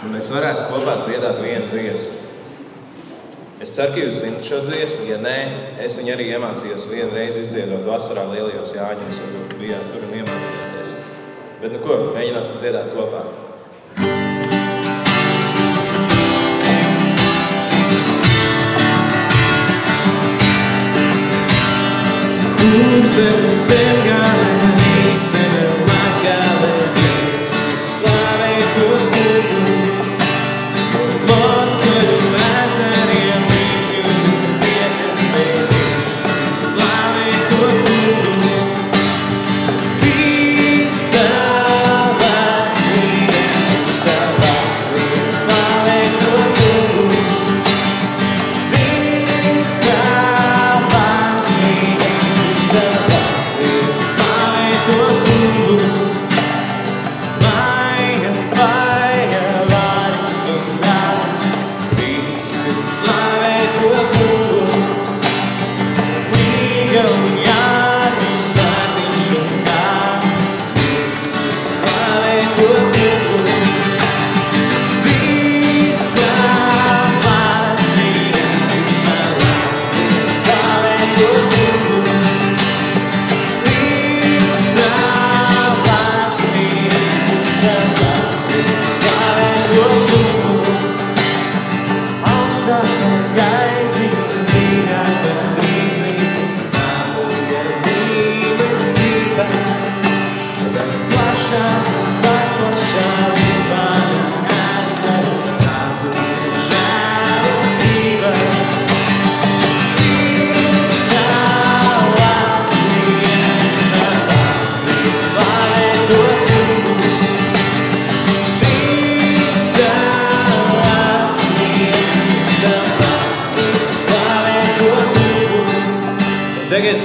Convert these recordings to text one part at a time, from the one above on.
un mēs varētu kopā dziedāt vienu dziesmu. Es ceru, ka jūs zinat šo dziesmu, ja nē, es viņu arī iemācījos vienu reizi izdziedot vasarā lielajos Jāņos, varbūt bijāt tur un iemācījāties. Bet nu ko, mēģināsim dziedāt kopā. Kur zem gale, nīcene magale, visi slavē to kungu. Lotkeru ezeriem līdzi un spiekastē, visi slavē to kungu. Visa Latvija slavē to kungu. Visa Tagad,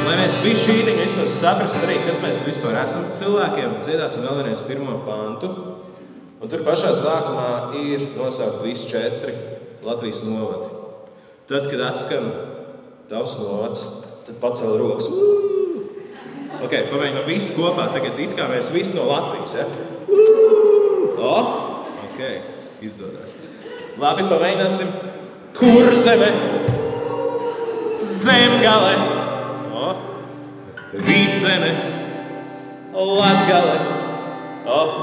lai mēs bišķītiņu vismaz saprast arī, kas mēs vispār esam cilvēkiem, dziedāsim vēl vienreiz pirmo pantu. Un tur pašā sākumā ir nosaukt visi 4 Latvijas novadi. Tad, kad atskan tavs novads, tad pacel rokas. Ok, pamēģinām visi kopā. Tagad it kā mēs visi no Latvijas, ja? Ok, izdodās. Labi, pamēģināsim. Kurzeme. Zemgale, Vīcene, Latgale.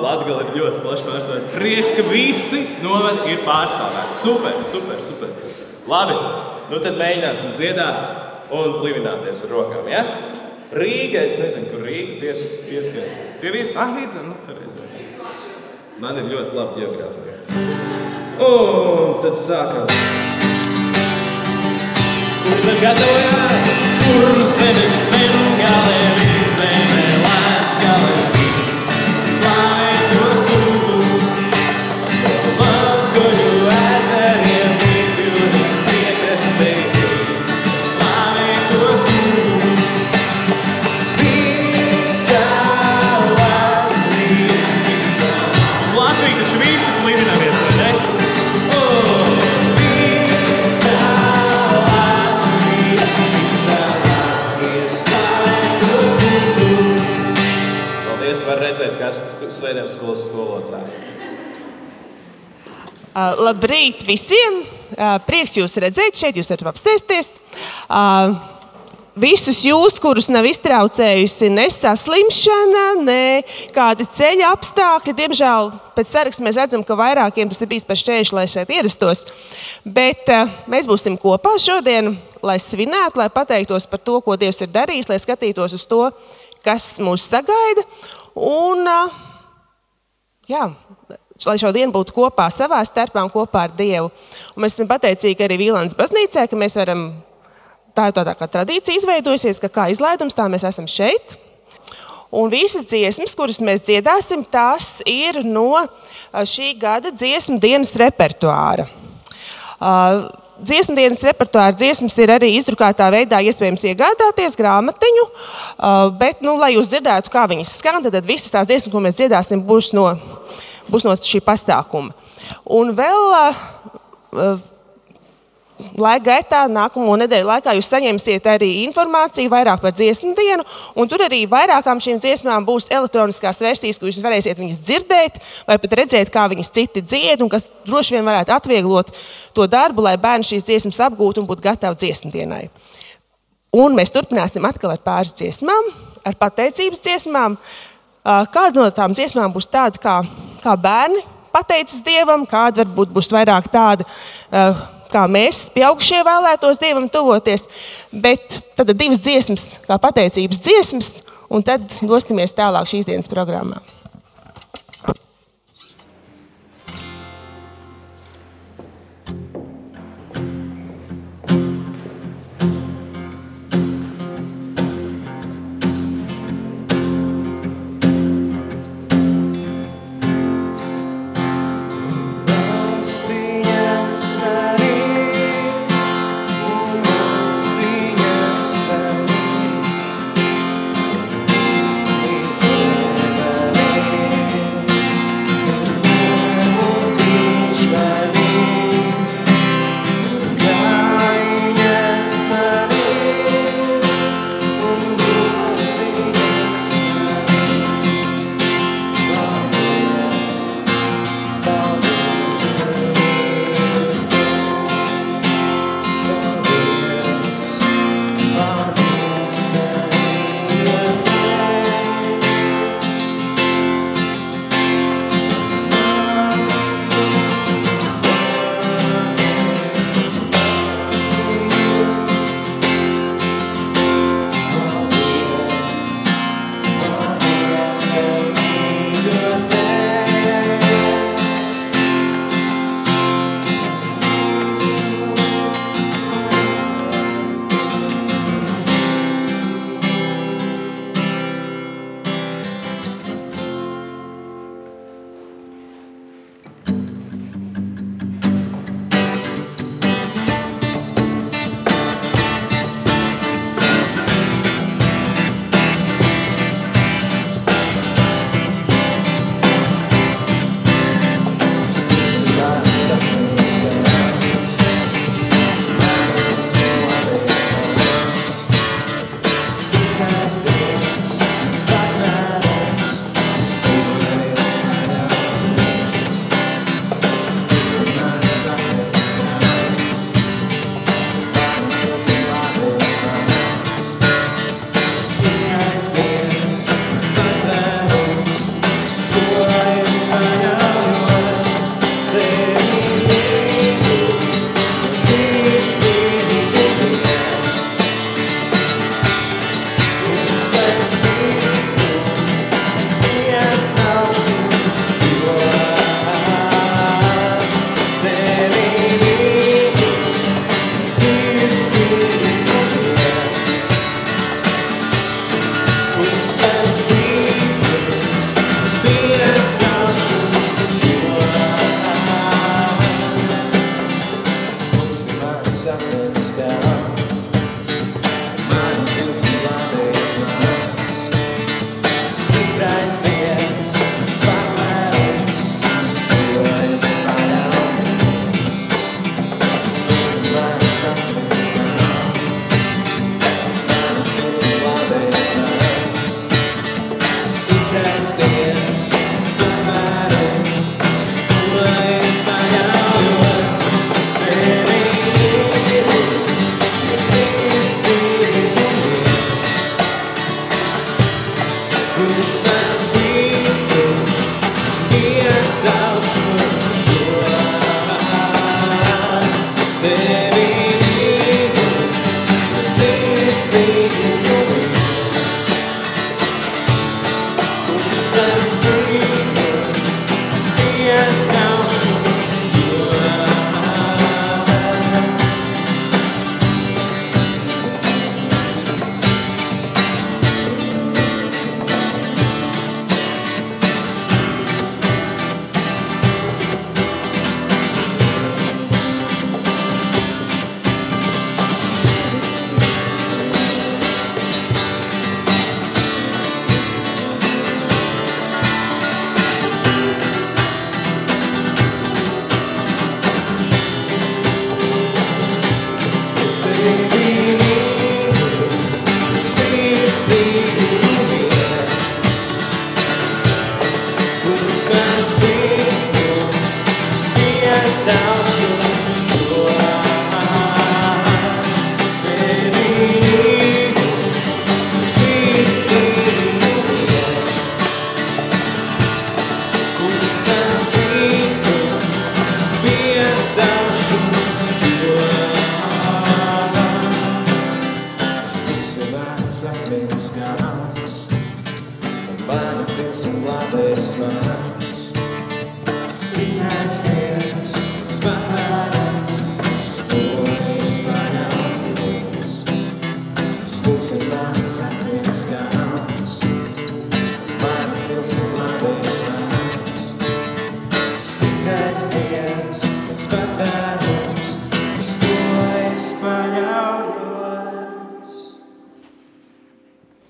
Latgale ir ļoti plaši pārstāvēt. Prieks, ka visi novadi ir pārstāvēti. Super. Labi, nu tad mēģināsim dziedāt un plivināties ar rokām, ja? Rīga, es nezinu, kur Rīga pieskats. Pie Vīcene, Man ir ļoti laba ģeogrāfija. Un tad sākam. Kur zem gatavojās, kur zem ir zemgale, Vīcene, Latgale, visi slavē to kungu. Latgoļu ezeriem līdzi un uz piekrastē, visi slavē to kungu. Visa Latvija, Uz Latviju taču visi plivināmies, vai ne? Var redzēt, kas svētdienas skolas skolotāji. Labrīt visiem! Prieks jūs redzēt, šeit jūs varat apsēsties. Visus jūs, kurus nav iztraucējusi ne saslimšana, ne kādi ceļa apstākļi. Diemžēl pēc saraksta mēs redzam, ka vairākiem tas ir bijis par šķēršļu, lai šeit ierastos. Bet mēs būsim kopā šodien, lai svinētu, lai pateiktos par to, ko Dievs ir darījis, lai skatītos uz to, kas mūs sagaida. Un, lai šo dienu būtu kopā savā starpā un kopā ar Dievu. Un mēs esam pateicīgi arī Vīlānas baznīcē, ka mēs varam, tā ir tā kā tradīcija izveidojusies, ka kā izlaidums, tā mēs esam šeit. Un visas dziesmas, kuras mēs dziedāsim, tās ir no šī gada dziesmu dienas repertuāra. Dziesmu dienas repertuāra dziesmas ir arī izdrukātā veidā iespējams iegādāties grāmatiņu, bet, lai jūs dzirdētu, kā viņas skan, tad visas tās dziesmas, ko mēs dziedāsim, būs no šī pastākuma. Un vēl laika gaitā, nākamo nedēļu laikā jūs saņemsiet arī informāciju vairāk par dziesmu dienu, un tur arī vairākām šīm dziesmām būs elektroniskās versijas, kur jūs varēsiet viņas dzirdēt, vai pat redzēt, kā viņas citi dzied, un kas droši vien varētu atvieglot to darbu, lai bērni šīs dziesmas apgūtu un būtu gatavi dziesmu dienai. Un mēs turpināsim atkal ar pāris dziesmām, ar pateicības dziesmām. Kāda no tām dziesmām būs tāda, kā bērni pateicas Dievam, kāda varbūt būs vairāk tāda, kā mēs pieaugušie vēlētos Dievam tuvoties, bet tad 2 dziesmas, kā pateicības dziesmas, un tad dosimies tālāk šīs dienas programmā.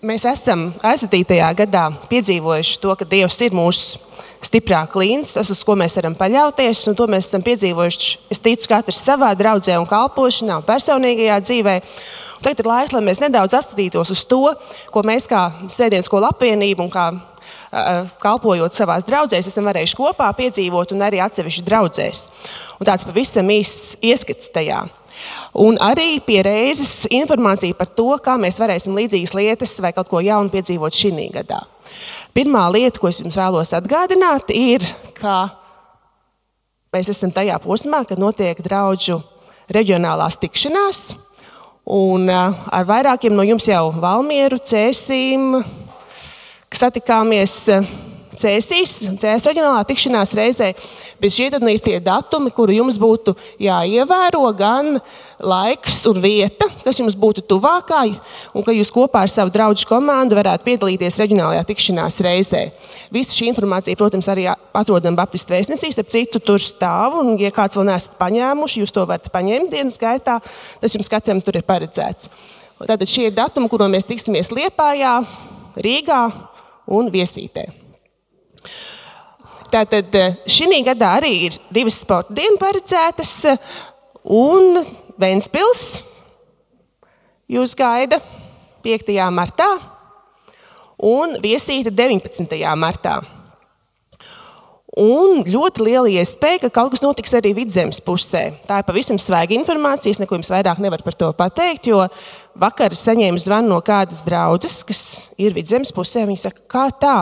Mēs esam aizvadītajā gadā piedzīvojuši to, ka Dievs ir mūsu stiprā klīns, tas, uz ko mēs varam paļauties, un to mēs esam piedzīvojuši, es ticu, katrs savā draudzē un kalpošanā un personīgajā dzīvē. Un tagad ir laiks, lai mēs nedaudz atskatītos uz to, ko mēs kā Svētdienas skolu apvienība un kā kalpojot savās draudzēs, esam varējuši kopā piedzīvot un arī atsevišķi draudzēs. Un tāds pavisam īsts ieskats tajā. Un arī pie reizes informācija par to, kā mēs varēsim līdzīgas lietas vai kaut ko jaunu piedzīvot šī gadā. Pirmā lieta, ko es jums vēlos atgādināt, ir, ka mēs esam tajā posmā, kad notiek draudžu reģionālās tikšanās. Un ar vairākiem no jums jau Valmieru, Cēsīm, satikāmies Cēsīs reģionālā tikšanās reizē, bet šie tad ir tie datumi, kuru jums būtu jāievēro, gan laiks un vieta, kas jums būtu tuvākā, un ka jūs kopā ar savu draudžu komandu varētu piedalīties reģionālajā tikšanās reizē. Visa šī informācija, protams, arī atrodama Baptistu vēstnesī, starp citu tur stāv, un ja kāds vēl neesat paņēmuši, jūs to varat paņemt dienas gaitā, tas jums katram tur ir paredzēts. Un tātad šie ir datumi, kuro mēs tiksimies Liepājā, Rīgā un Viesītē. Tātad šī gadā arī ir 2 sporta dienas paredzētas, un Ventspils jūs gaida 5. martā un Viesīte 19. martā. Un ļoti liela iespēja, ka kaut kas notiks arī Vidzemes pusē. Tā ir pavisam svaiga informācija, es neko jums vairāk nevaru par to pateikt, jo vakar saņēmu zvanu no kādas draudzes, kas ir Vidzemes pusē, viņi saka, kā tā?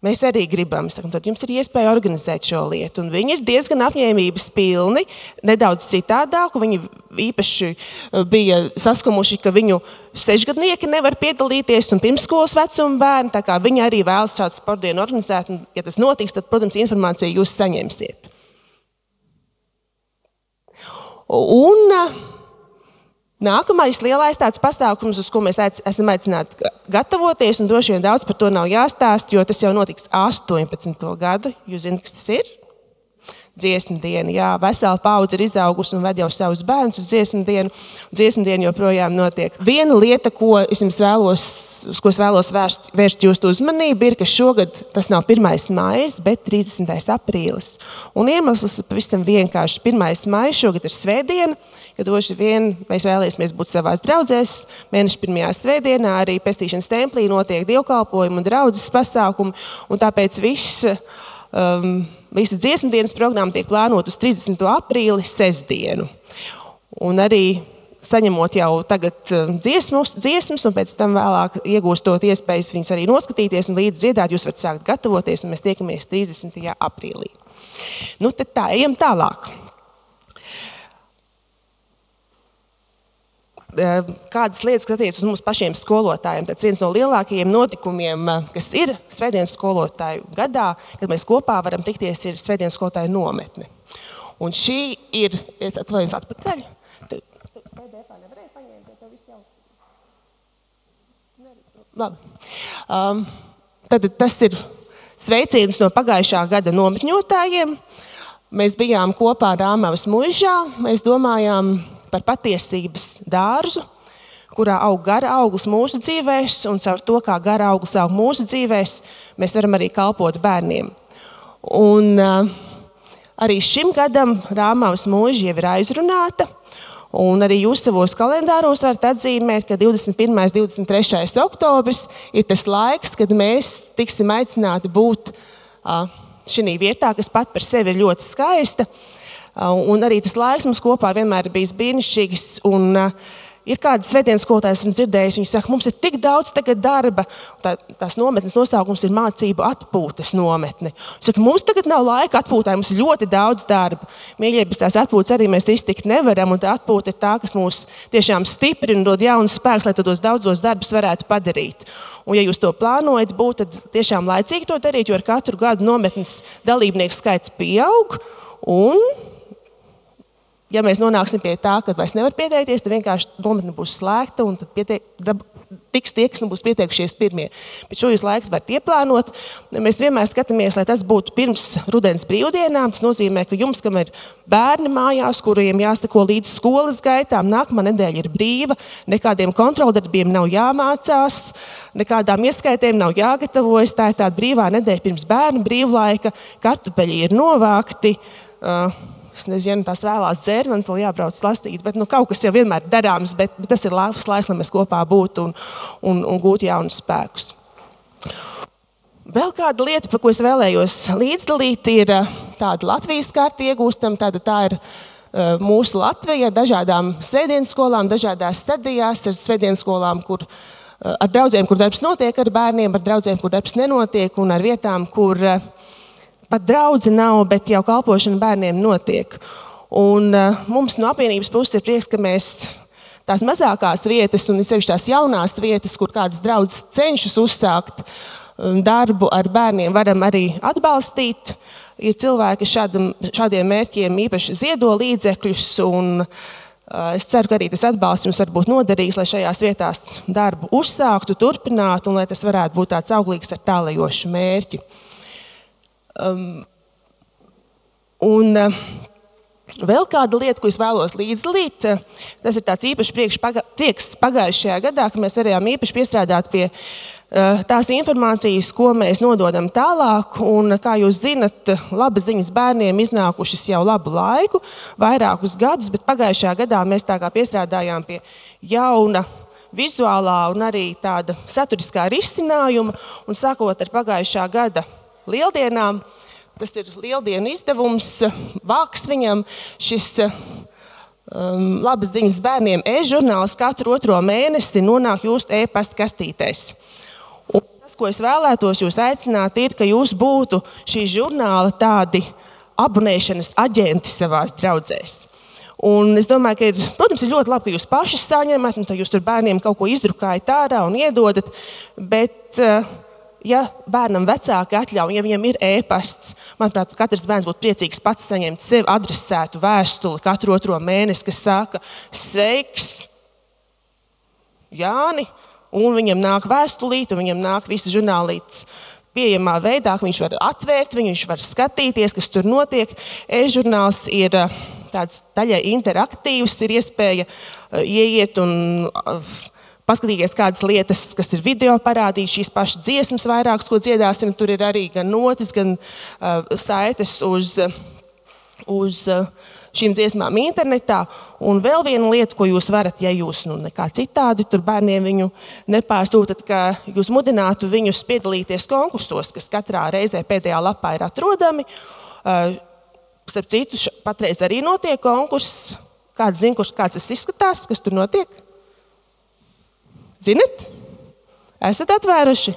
Mēs arī gribam, tad jums ir iespēja organizēt šo lietu. Un viņi ir diezgan apņēmības pilni, nedaudz citādāk. Viņi īpaši bija saskumuši, ka viņu 6-gadnieki nevar piedalīties un pirmsskolas vecuma bērni. Tā kā viņi arī vēlas šādu sportdienu organizēt. Un, ja tas notiks, tad, protams, informāciju jūs saņemsiet. Un nākamais lielais tāds pasākums, uz ko mēs esam aicināti gatavoties, un droši vien daudz par to nav jāstāst, jo tas jau notiks 18. gadu. Jūs zināt, kas tas ir? Dziesmu diena, jā, vesela paudze ir izaugusi un ved jau savus bērnus uz dziesmu dienu. Dziesmu diena joprojām notiek. Viena lieta, ko es vēlos vērst jūsu uzmanību, ir, ka šogad tas nav 1. maijs, bet 30. aprīlis. Un iemesls ir pavisam vienkārši. 1. maijs šogad ir svētdiena, kad droši vien mēs vēlēsimies būt savās draudzēs. Mēneša 1. svētdienā arī Pestīšanas templī notiek dievkalpojumi un draudzes pasākumi, un tāpēc visa dziesmu dienas programma tiek plānota uz 30. aprīli sestdienu. Un arī saņemot jau tagad dziesmas, un pēc tam vēlāk iegūstot iespējas viņas arī noskatīties un līdz dziedāt, jūs varat sākt gatavoties, un mēs tiekamies 30. aprīlī. Nu, tad tā, ejam tālāk. Kādas lietas, kas attiecas uz mums pašiem skolotājiem. Tas viens no lielākajiem notikumiem, kas ir Svētdienas skolotāju gadā, kad mēs kopā varam tikties, ir Svētdienas skolotāju nometne. Un šī ir, es atvainojos atpakaļ. PDF nevarēja paņemt, jo tev viss jau... Labi. Tad tas ir sveiciens no pagājušā gada nometņotājiem. Mēs bijām kopā Rāmavas muižā, mēs domājām par patiesības dārzu, kurā aug gara auglis mūsu dzīvēs, un caur to, kā gara auglis aug mūsu dzīvēs, mēs varam arī kalpot bērniem. Un arī šim gadam Rāmavas muiža jau ir aizrunāta, un arī jūs savos kalendāros varat atzīmēt, ka 21. 23. oktobris ir tas laiks, kad mēs tiksim aicināti būt šī vietā, kas pat par sevi ir ļoti skaista. Un arī tas laiks mums kopā vienmēr ir bijis brīnišķīgs. Un ir kādas svētdienas skolotājas, esmu dzirdējis, viņi saka, mums ir tik daudz tagad darba. Tās nometnes nosaukums ir mācību atpūtas nometne. Saka, mums tagad nav laika atpūtai, mums ir ļoti daudz darba. Mīļie, bez tās atpūtas arī mēs iztikt nevaram, un tā atpūta ir tā, kas mūs tiešām stiprina un dod jaunus spēkus, lai tos daudzos darbus varētu padarīt. Un, ja jūs to plānojat būt, tad tiešām laicīgi to darīt, jo ar katru gadu nometnes dalībnieku skaits pieaug. Un, ja mēs nonāksim pie tā, ka vairs nevar pieteikties, tad vienkārši nometne būs slēgta un tad tiks tie, kas būs pieteikušies pirmie. Bet šo jūs laikus varat ieplānot. Mēs vienmēr skatāmies, lai tas būtu pirms rudens brīvdienām. Tas nozīmē, ka jums, kam ir bērni mājās, kuriem jāsako līdz skolas gaitām, nākamā nedēļa ir brīva, nekādiem kontroldarbiem nav jāmācās, nekādām ieskaitēm nav jāgatavojas. Tā ir tāda brīvā nedēļa pirms bērnu brīvlaika, kartupeļi ir novākti, es nezinu, tās vēlās dzērvenes, vēl jābrauc lastīt, bet kaut kas jau vienmēr darāms, bet tas ir labs laiks, lai mēs kopā būtu un gūtu jaunus spēkus. Vēl kāda lieta, par ko es vēlējos līdzdalīt, ir tāda Latvijas karta iegūstam. Tā ir mūsu Latvija ar dažādām svētdienas skolām, dažādās stadijās, ar svētdienas skolām, ar draudzēm, kur darbs notiek ar bērniem, ar draudzēm, kur darbs nenotiek, un ar vietām, kur pat draudze nav, bet jau kalpošana bērniem notiek. Un mums no apvienības puses ir prieks, ka mēs tās mazākās vietas un sevišķi tās jaunās vietas, kur kādas draudzes cenšas uzsākt darbu ar bērniem, varam arī atbalstīt. Ir cilvēki šādiem mērķiem īpaši ziedo līdzekļus, un es ceru, ka arī tas atbalsts jums var būt noderīgs, lai šajās vietās darbu uzsāktu, turpinātu, un lai tas varētu būt tāds auglīgs ar tālajošu mērķi. Un vēl kāda lieta, ko es vēlos līdzdalīt, tas ir tāds īpaši prieks pagājušajā gadā, ka mēs varējām īpaši piestrādāt pie tās informācijas, ko mēs nododam tālāk. Un, kā jūs zinat, labas ziņas bērniem iznākušas jau labu laiku, vairākus gadus, bet pagājušajā gadā mēs tā kā piestrādājām pie jauna vizuālā un arī tāda saturiskā risinājuma. Un sākot ar pagājušā gada Lieldienām, tas ir lieldienu izdevums, vāks viņam šis labas ziņas bērniem e-žurnāls katru 2. mēnesi nonāk jūsu e-pasta kastītēs. Un tas, ko es vēlētos jūs aicināt, ir, ka jūs būtu šī žurnāla tādi abonēšanas aģenti savās draudzēs. Un es domāju, ka protams, ir ļoti labi, ka jūs paši saņemat, un tad jūs tur bērniem kaut ko izdrukājat ārā un iedodat, bet ja bērnam vecāki atļauj, ja viņam ir e-pasts, manuprāt, katrs bērns būtu priecīgs pats saņemt sev adresētu vēstuli katru 2. mēnesi, kas saka, sveiks, Jāni, un viņam nāk vēstulīt, un viņam nāk visi žurnālītes pieejamā veidā, ka viņš var atvērt, viņš var skatīties, kas tur notiek. E-žurnāls ir tāds daļai interaktīvs, ir iespēja ieiet un paskatīties kādas lietas, kas ir video parādīts, šīs pašas dziesmas vairākas, ko dziedāsim. Tur ir arī gan notis, gan saites uz šīm dziesmām internetā. Un vēl viena lieta, ko jūs varat, ja jūs nekā citādi tur bērniem viņu nepārsūtat, ka jūs mudinātu viņus piedalīties konkursos, kas katrā reizē pēdējā lapā ir atrodami. Starp citu, patreiz arī notiek konkurss. Kāds zina, kāds tas izskatās, kas tur notiek? Zinat? Esat atvēruši?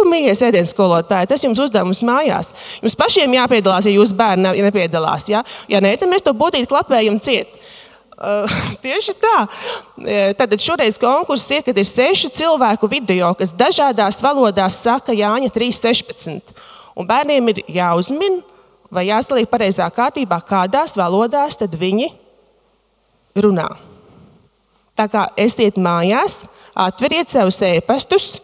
Mīļie svētdienas skolotāji, tas jums uzdevums mājās. Jums pašiem jāpiedalās, ja jūsu bērni nepiedalās. Ja nē, tad mēs to būtīt klapējam ciet. Tieši tā. Tad šoreiz konkurss ir, kad ir 6 cilvēku video, kas dažādās valodās saka Jāņa 3.16. Un bērniem ir jāuzmin vai jāsaliek pareizā kārtībā, kādās valodās tad viņi runā. Tā kā esiet mājās, atveriet savus e-pastus,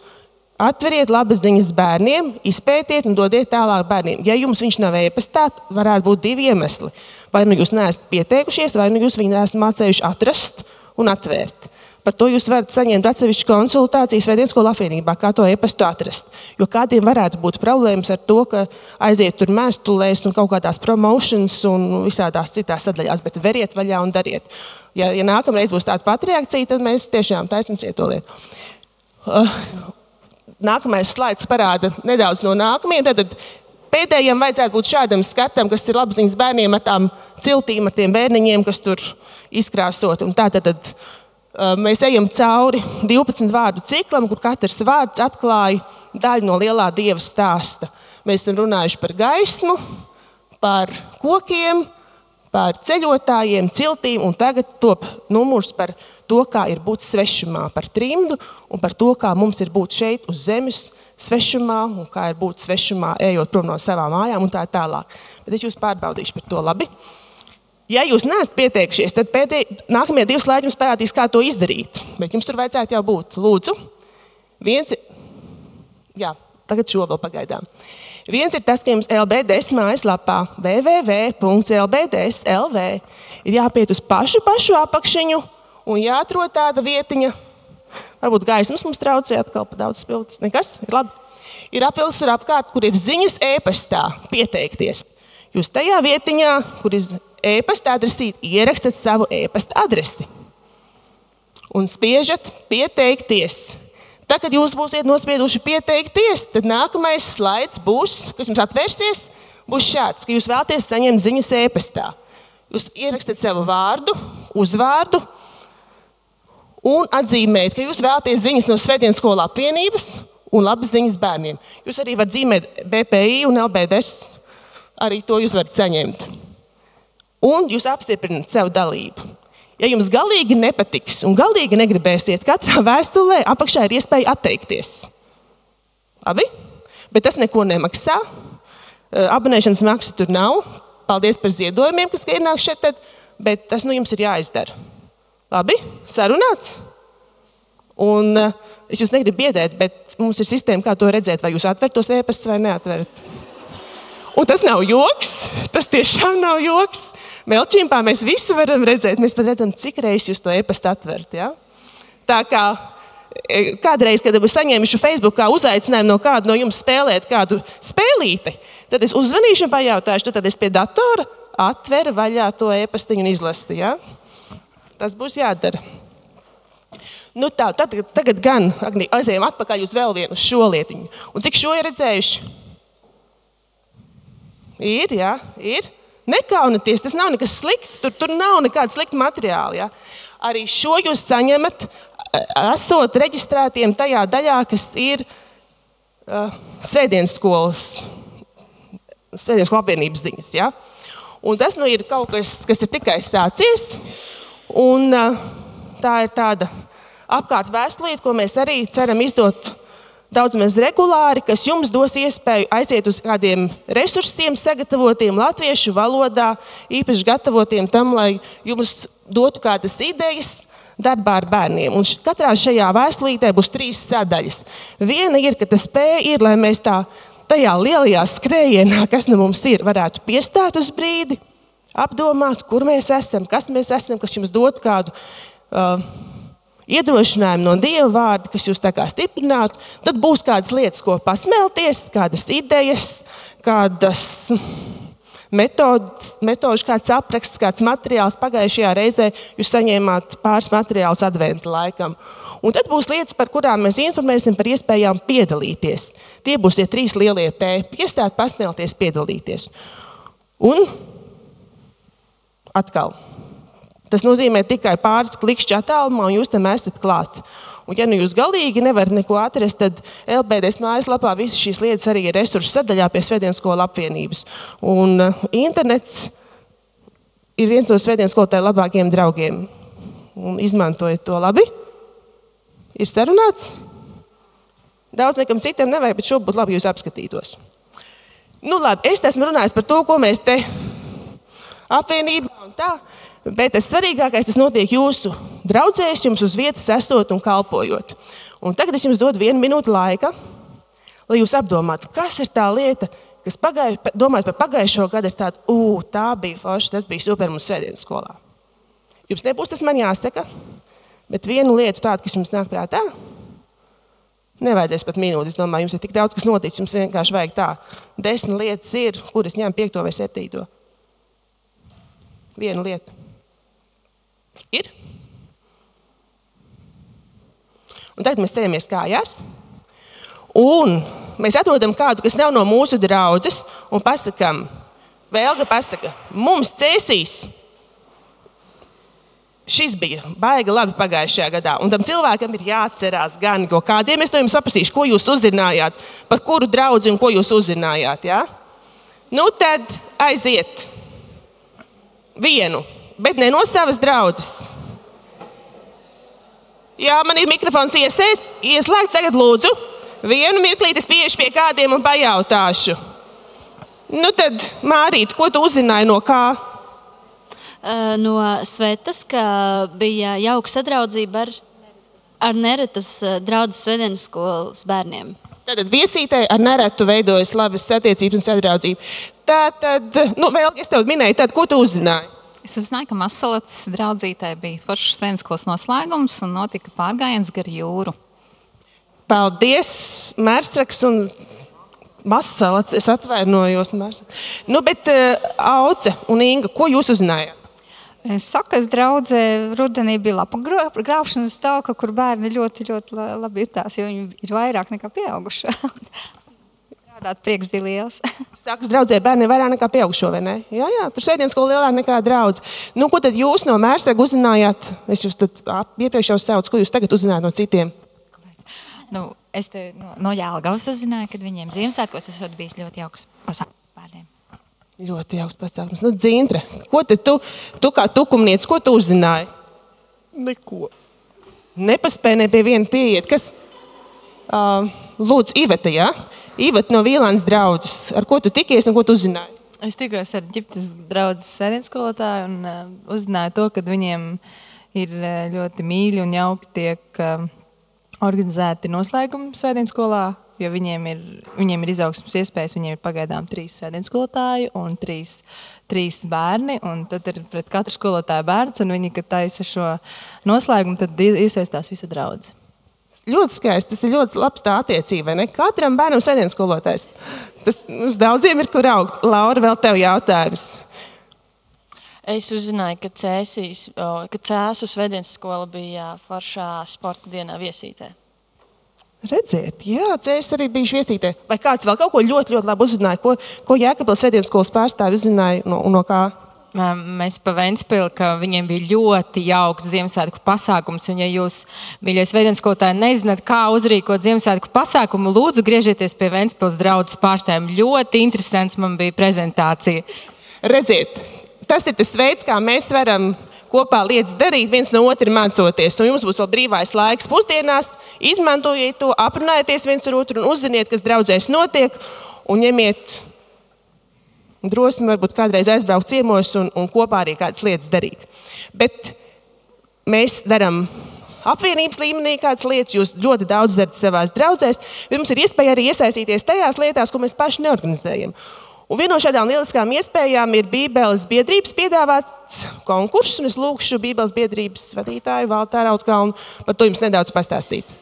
atveriet labas ziņas bērniem, izpētiet un dodiet tālāk bērniem. Ja jums viņš nav e-pastā, varētu būt 2 iemesli. Vai nu jūs neesat pieteikušies, vai nu jūs viņu neesat mācējuši atrast un atvērt. Par to jūs varat saņemt atsevišķu konsultācijas Svētdienas skolu apvienībā, kā to e-pastu atrast. Jo kādiem varētu būt problēmas ar to, ka aiziet tur mēstulēs un kaut kādās promotions un visādās citās sadaļās, bet veriet vaļā un dariet. Ja nākamreiz būs tāda pati reakcija, tad mēs tiešām taisnīsiet to lietu. Nākamais slaids parāda nedaudz no nākamajiem. Tad pēdējiem vajadzētu būt šādam skatam, kas ir labziņas bērniem ar tām ciltīm, ar tiem bērniņiem, kas tur izkrāsot. Un tātad mēs ejam cauri 12 vārdu ciklam, kur katrs vārds atklāja daļu no lielā Dieva stāsta. Mēs esam runājuši par gaismu, par kokiem, par ceļotājiem, ciltīm, un tagad top numurs par to, kā ir būt svešumā, par trimdu un par to, kā mums ir būt šeit uz zemes svešumā un kā ir būt svešumā, ejot prom no savām mājām un tā tālāk. Bet es jūs pārbaudīšu par to, labi? Ja jūs neesat pieteikušies, tad nākamie 2 slaidi jums parādīs, kā to izdarīt. Bet jums tur vajadzētu jau būt. Lūdzu. Tagad šo vēl pagaidām. Viens ir tas, ka jums LBDS mājaslapā www.lbds.lv ir jāpiet uz pašu apakšiņu un jāatrod tāda vietiņa. Varbūt gaismas mums traucē atkal pa daudz spiltas. Nekas? Ir labi. Ir apvilks tur apkārt, kur ir ziņas e-pastā pieteikties. Jūs tajā vietiņā, kur ir e-pasta adresīti, ierakstat savu e-pasta adresi. Un spiežat pieteikties. Tā, kad jūs būsiet nospieduši pieteikties, tad nākamais slaids būs, kas jums atvērsies, būs šāds, ka jūs vēlaties saņemt ziņas e-pastā. Jūs ierakstat savu vārdu, uzvārdu un atzīmējat, ka jūs vēlaties ziņas no Svētdienas skola apvienības un labas ziņas bērniem. Jūs arī varat zīmēt BPI un LBDS, arī to jūs varat saņemt. Un jūs apstiprināt savu dalību. Ja jums galīgi nepatiks un galīgi negribēsiet, katrā vēstulē apakšā ir iespēja atteikties. Labi? Bet tas neko nemaksā. Abonēšanas maksa tur nav. Paldies par ziedojumiem, kas ienāk šeit, bet tas jums ir jāizdara. Labi? Sarunāts? Un es jūs negribu biedēt, bet mums ir sistēma, kā to redzēt, vai jūs atverat tos e-pastus vai neatverat. Un tas nav joks, tas tiešām nav joks. Mailchimpā mēs visu varam redzēt, mēs pat redzam, cik reizes jūs to e-pastu atverat. Ja? Tā kā kādreiz, kad es saņēmuši Facebookā uzaicinājumu no kādu no jums spēlēt kādu spēlīti, tad es uzvanīšu un pajautāšu, tad es pie datora atveru vaļā to e-pastiņu un izlasti. Ja? Tas būs jādara. Nu tā, tagad gan, Agnī, aizējam atpakaļ uz vēl vienu šo lietiņu. Un cik šo ir redzējuši? Ir, jā, ir. Nekaunaties, tas nav nekas slikts, tur nav nekāda slikta materiāla. Ja? Arī šo jūs saņemat, esot reģistrētiem tajā daļā, kas ir Svētdienas skolas apvienības ziņas. Ja? Un tas ir kaut kas ir tikai stācies, un tā ir tāda apkārt vēstulīte, ko mēs arī ceram izdot daudz maz regulāri, kas jums dos iespēju aiziet uz kādiem resursiem sagatavotiem latviešu valodā, īpaši gatavotiem tam, lai jums dotu kādas idejas darbā ar bērniem. Un katrā šajā vēstulītē būs 3 sadaļas. Viena ir, ka tas spēja ir, lai mēs tajā lielajā skrējienā, kas nu mums ir, varētu piestāt uz brīdi, apdomāt, kur mēs esam, kas jums dod kādu iedrošinājumu no Dieva vārda, kas jūs tā kā stiprinātu, tad būs kādas lietas, ko pasmelties, kādas idejas, kādas metožu, kāds apraksts, kāds materiāls. Pagājušajā reizē jūs saņēmāt pāris materiālus adventa laikam. Un tad būs lietas, par kurām mēs informēsim par iespējām piedalīties. Tie būs tie 3 lielie P – piestāt, pasmelties, piedalīties. Un atkal. Tas nozīmē tikai pāris klikšķi attālumā, un jūs tam esat klāt. Un ja nu jūs galīgi nevarat neko atrast, tad LBDS mājaslapā visas šīs lietas arī ir resursu sadaļā pie Svētdienas skola apvienības. Un internets ir viens no Svētdienas skolotāju labākajiem draugiem. Un izmantojiet to labi. Ir sarunāts? Daudz nekam citam nevajag, bet šobrīd labi jūs apskatītos. Nu labi, es esmu runājis par to, ko mēs te apvienībā un tā. Bet tas svarīgākais, tas notiek jūsu draudzēs, jums uz vietas esot un kalpojot. Un tagad es jums dodu 1 minūti laika, lai jūs apdomātu, kas ir tā lieta, kas domājot par pagājušo gadu, ir tāda, tā bija forši, tas bija super mums Svētdienas skolā. Jums nebūs tas man jāsaka, bet vienu lietu tādu, kas jums nāk prātā, nevajadzēs pat minūti. Es domāju, jums ir tik daudz, kas noticis, jums vienkārši vajag tā. 10 lietas ir, kuras ņem 5. vai 7. Vienu lietu. Ir? Un tagad mēs ceļamies kājās. Un mēs atrodam kādu, kas nav no mūsu draudzes, un pasakām, Vēlga pasaka, mums Cēsīs šis bija baigi labi pagājušajā gadā, un tam cilvēkam ir jāatcerās gan, ko kādiem es no jums paprasīšu, ko jūs uzzinājāt, par kuru draudzi un ko jūs uzzinājāt, ja? Nu tad aiziet vienu, bet ne no savas draudzes. Jā, man ir mikrofons ieslēgts, tagad lūdzu, vienu mirklīt es pieešu pie kādiem un pajautāšu. Nu tad, Mārīt, ko tu uzzināji no kā? No Svetas, ka bija jauka sadraudzība ar Neretas draudzes svētdienas skolas bērniem. Tātad Viesītē ar Neretu veidojas labas attiecības un sadraudzība. Tātad, vēl es tev minēju, tad ko tu uzzināji? Es uzzināju, ka Mazsalacas draudzītē bija foršs svētdienas skolas noslēgums un notika pārgājiens gar jūru. Paldies, Mērstraks un Mazsalacas, es atvainojos. Nu, bet Auce un Inga, ko jūs uzzinājāt? Sakas draudzē rudenī bija lapu grābšanas talka, kur bērni ļoti labi jutās, jo viņi ir vairāk nekā pieauguši. Strādāt prieks bija liels. Sakas draudzē bērni vairāk nekā pieaugušo, vai ne? Jā, tur svētdienas skola lielāk nekā draudze. Nu, ko tad jūs no Mērstraga uzzinājāt? Es jūs tad iepriekš jau saucu, ko jūs tagad uzzinājāt no citiem? Es te no Jelgavas uzzināju, kad viņiem Ziemassvētkos esot bijis ļoti jauks pasākums bērniem. Ļoti jauks pasākums. Nu, Dzintra, ko tad tu kā tukumniec, ko tu uzzināji? Neko. Nepaspēja pie viena pieiet. Kas? Lūdzu, Iveta, jā? Iveta no Vīlānas draudzes. Ar ko tu tikies un ko tu uzzināji? Es tikos ar ģiptes draudzes svētdienas skolotāju un uzzināju to, ka viņiem ir ļoti mīļi un jauki tiek organizēti noslēgumi svētdienas skolā, jo viņiem ir izaugsmas iespējas, viņiem ir pagaidām 3 svētdienas skolotāji un 3 bērni, un tad ir pret katru skolotāju bērns, un viņi, kad taisa šo noslēgumu, tad iesaistās visa draudze. Ļoti skaisti, tas ir ļoti labs tā attiecība, vai ne? Katram bērnam svētdienas skolotājs. Tas uz daudziem ir, kur augt. Laura, vēl tev jautājums. Es uzzināju, ka Cēsu svētdienas skola bija foršā sporta dienā Viesītē. Redziet, jā, Cēsis arī bija Viesītē. Vai kāds vēl kaut ko ļoti labi uzzināja? Ko Jēkabpils svētdienas skolas pārstāvi uzzināja no kā? Mēs pa Ventspili, ka viņiem bija ļoti jauks Ziemassvētku pasākums, un ja jūs, mīļie svētdienas skolotāji, nezināt, kā uzrīkot Ziemassvētku pasākumu, lūdzu griežieties pie Ventspils draudzes pārstāvjiem. Ļoti interesants man bija prezentācija. Redziet, tas ir tas veids, kā mēs varam kopā lietas darīt, viens no otra mācoties. Un jums būs vēl brīvais laiks pusdienās, izmantojiet to, aprunājieties viens ar otru un uzziniet, kas draudzēs notiek, un ņemiet drosmi varbūt kādreiz aizbraukt ciemos un kopā arī kādas lietas darīt. Bet mēs darām apvienības līmenī kādas lietas, jūs ļoti daudz darat savās draudzēs, bet mums ir iespēja arī iesaistīties tajās lietās, ko mēs paši neorganizējam. Un viena no šādām lieliskām iespējām ir Bībeles biedrības piedāvāts konkurss, un es lūkšu Bībeles biedrības vadītāju Valtāru Rautkalnu par to jums nedaudz pastāstīt.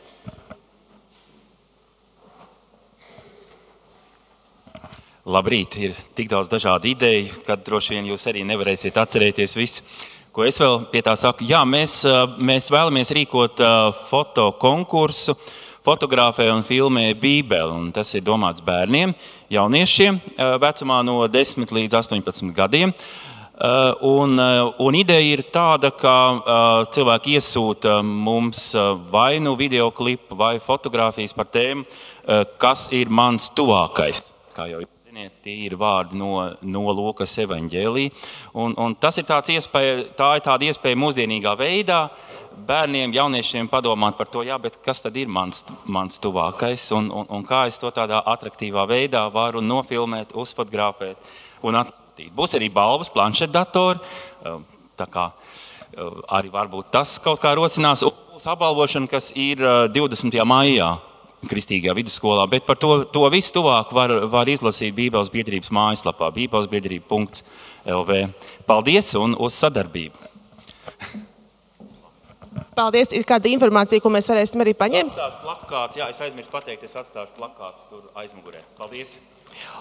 Labrīt, ir tik daudz dažādu ideju, kad droši vien jūs arī nevarēsiet atcerēties visu, ko es vēl pie tā saku. Jā, mēs vēlamies rīkot fotokonkursu, fotografē un filmē Bībeli, un tas ir domāts bērniem, jauniešiem vecumā no 10 līdz 18 gadiem. Un ideja ir tāda, ka cilvēki iesūta mums vai nu videoklipu vai fotografijas par tēmu, kas ir mans tuvākais, kā jau tie ir vārdi no Lūkas evaņģēlī. Un tas ir tā ir tāda iespēja mūsdienīgā veidā bērniem, jauniešiem padomāt par to, jā, bet kas tad ir mans tuvākais un kā es to tādā atraktīvā veidā varu nofilmēt, uzfotografēt un atsūtīt. Būs arī balvas, planšetdatori, tā kā arī varbūt tas kaut kā rosinās. Un būs apbalvošana, kas ir 20. maijā. Kristīgajā vidusskolā, bet par to visu tuvāk var izlasīt Bībeles biedrības mājaslapā bībelesbiedrība.lv. Paldies un uz sadarbību! Paldies! Ir kāda informācija, ko mēs varēsim arī paņemt? Atstāšu plakāts, jā, es aizmirsu pateikt, es atstāšu plakāts tur aizmugurē. Paldies!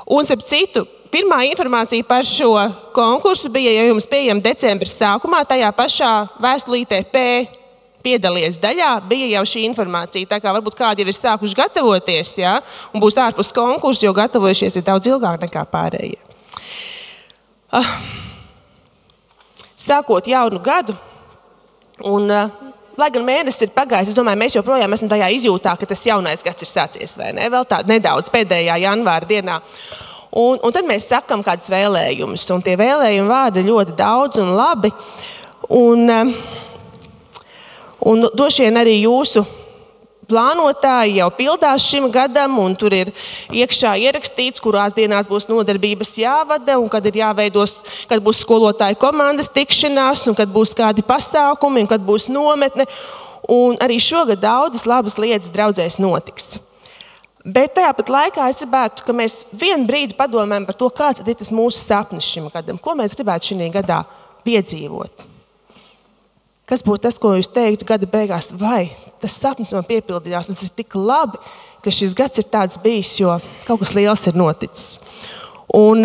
Un, starp citu, pirmā informācija par šo konkursu bija, ja jums pieejama decembris sākumā, tajā pašā vēstulītē P piedalies daļā, bija jau šī informācija. Tā kā varbūt kādi jau ir sākuši gatavoties, ja, un būs ārpus konkursu, jo gatavojušies ir daudz ilgāk nekā pārējie. Sākot jaunu gadu, un lai gan mēnesis ir pagājis, es domāju, mēs joprojām esam tajā izjūtā, ka tas jaunais gads ir sācies, vai ne? Vēl tā nedaudz pēdējā janvāra dienā. Un tad mēs sakam kādus vēlējumus, un tie vēlējumi vārdi ļoti daudz un labi. Un droši vien arī jūsu plānotāji jau pildās šim gadam, un tur ir iekšā ierakstīts, kurās dienās būs nodarbības jāvada, un kad ir jāveidos, kad būs skolotāju komandas tikšanās, un kad būs kādi pasākumi, un kad būs nometne. Un arī šogad daudzas labas lietas draudzēs notiks. Bet tajā pat laikā es gribētu, ka mēs vienu brīdi padomājam par to, kāds ir tas mūsu sapnis šim gadam, ko mēs gribētu šī gadā piedzīvot. Kas būtu tas, ko jūs teiktu gada beigās, vai tas sapnis man piepildījās, un tas ir tik labi, ka šis gads ir tāds bijis, jo kaut kas liels ir noticis. Un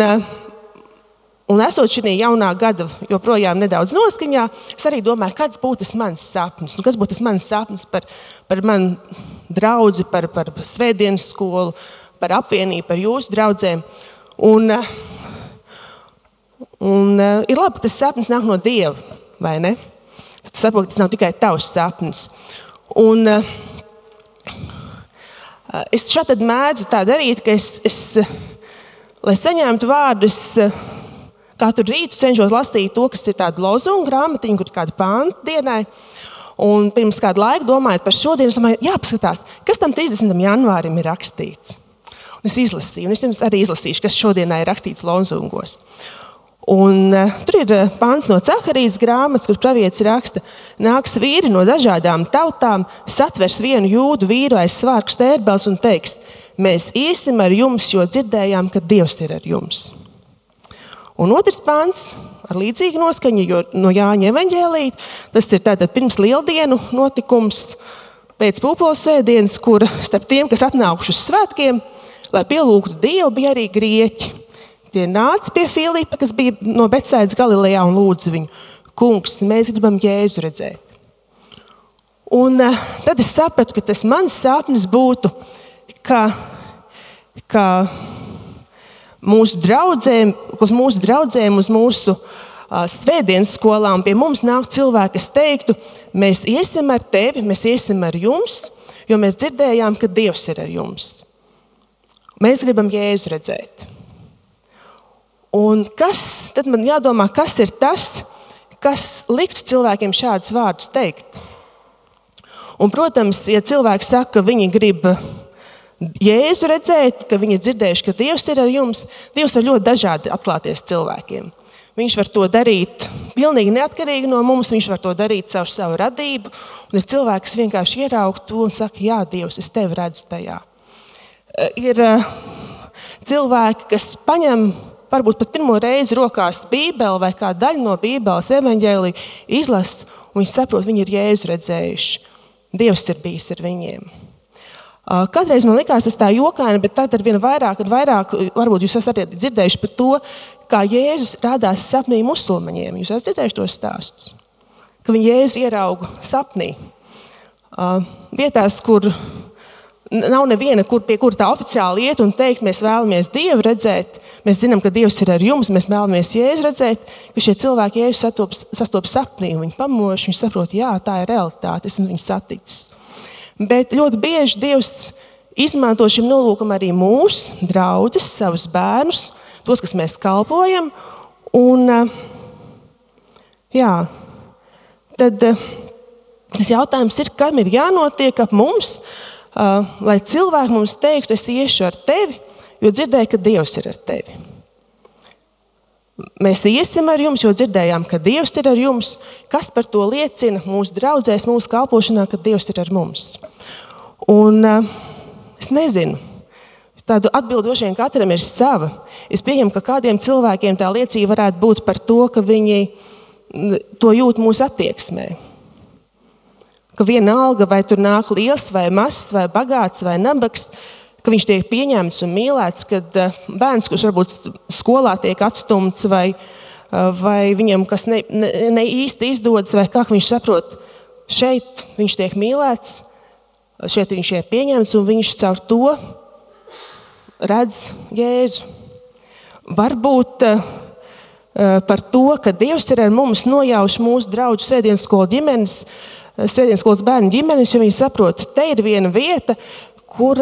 esot šī jaunā gada joprojām nedaudz noskaņā, es arī domāju, kāds būtu tas mans sapnis. Kas būtu tas mans sapnis par manu draudzi, par svētdienas skolu, par apvienību, par jūsu draudzēm. Un ir labi, ka tas sapnis nāk no Dieva, vai ne? Tu saproti, tas nav tikai tavs sapnis. Un es šādi mēdzu tā darīt, ka lai saņemtu vārdu, katru rītu cenšos lasīt to, kas ir tāda lozunga grāmatiņa, kur ir kāda panta dienai. Un pirms kādu laiku domājot par šodienu, es domāju, jāpaskatās, kas tam 30. janvārim ir rakstīts. Un es izlasīju, un es jums arī izlasīšu, kas šodienā ir rakstīts lozungos. Un tur ir pants no Caharijas grāmatas, kur pravietis raksta: nāks vīri no dažādām tautām, satvers vienu jūdu vīru aiz svārku stērbels un teiks: mēs iesim ar jums, jo dzirdējām, ka Dievs ir ar jums. Un otrs pants ar līdzīgu noskaņu no Jāņa evaņģēlija. Tas ir tātad pirms lieldienu notikums pēc pūpoles svētdienas, kur starp tiem, kas atnākuši uz svētkiem, lai pielūgtu Dievu, bija arī grieķi. Tie nāca pie Filipa, kas bija no Betsaidas Galilejā, un lūdza viņu: kungs, mēs gribam Jēzu redzēt. Un tad es sapratu, ka tas mans sapnis būtu, ka mūsu draudzēm, uz mūsu svētdienas skolām pie mums nāk cilvēki, kas teiktu: mēs iesim ar tevi, mēs iesim ar jums, jo mēs dzirdējām, ka Dievs ir ar jums. Mēs gribam Jēzu redzēt. Un tad man jādomā, kas ir tas, kas liktu cilvēkiem šādus vārdus teikt. Un, protams, ja cilvēki saka, ka viņi grib Jēzu redzēt, ka viņi ir dzirdējuši, ka Dievs ir ar jums, Dievs var ļoti dažādi atklāties cilvēkiem. Viņš var to darīt pilnīgi neatkarīgi no mums, viņš var to darīt caur savu radību, un ir cilvēki, kas vienkārši ieraug to un saka: jā, Dievs, es tevi redzu tajā. Ir cilvēki, kas paņem varbūt pat pirmo reizi rokās Bībeli vai kādu daļu no Bībeles evaņģēliju, izlasa, un viņi saprot, viņi ir Jēzu redzējuši. Dievs ir bijis ar viņiem. Katreiz man likās tas tā jokaini, bet tad ar vien vairāk, varbūt jūs esat arī dzirdējuši par to, kā Jēzus rādās sapnī musulmaņiem. Jūs esat dzirdējuši tos stāstus? Ka viņi Jēzu ierauga sapnī. Vietās, kur nav neviena, pie kura tā oficiāli iet un teikt: mēs vēlamies Dievu redzēt, mēs zinām, ka Dievs ir ar jums, mēs vēlamies Jēzu redzēt, ka šie cilvēki Jēzu sastop sapnī, un viņi pamoš, viņi saprot: jā, tā ir realitāte, esmu viņu saticis. Bet ļoti bieži Dievs izmanto šim nolūkam arī mūsu draudzes, savus bērnus, tos, kas mēs kalpojam. Un, tad tas jautājums ir, kam ir jānotiek ap mums, lai cilvēki mums teiktu: es iešu ar tevi, jo dzirdēju, ka Dievs ir ar tevi. Mēs iesim ar jums, jo dzirdējām, ka Dievs ir ar jums. Kas par to liecina mūsu draudzēs, mūsu kalpošanā, ka Dievs ir ar mums? Un es nezinu. Tādu atbildi droši vien katram ir sava. Es pieņemu, ka kādiem cilvēkiem tā liecība varētu būt par to, ka viņi to jūt mūsu attieksmē. Ka vienalga, vai tur nāk liels vai mazs, vai bagāts vai nabags, ka viņš tiek pieņemts un mīlēts, kad bērns, kurš varbūt skolā tiek atstumts, vai viņam kas ne īsti izdodas, vai kā viņš saprot, šeit viņš tiek mīlēts, šeit viņš ir pieņemts un viņš caur to redz Jēzu. Varbūt par to, ka Dievs ir ar mums nojauš mūsu draugu svētdienas skolas bērnu ģimenes, jo viņi saprot, te ir viena vieta, kur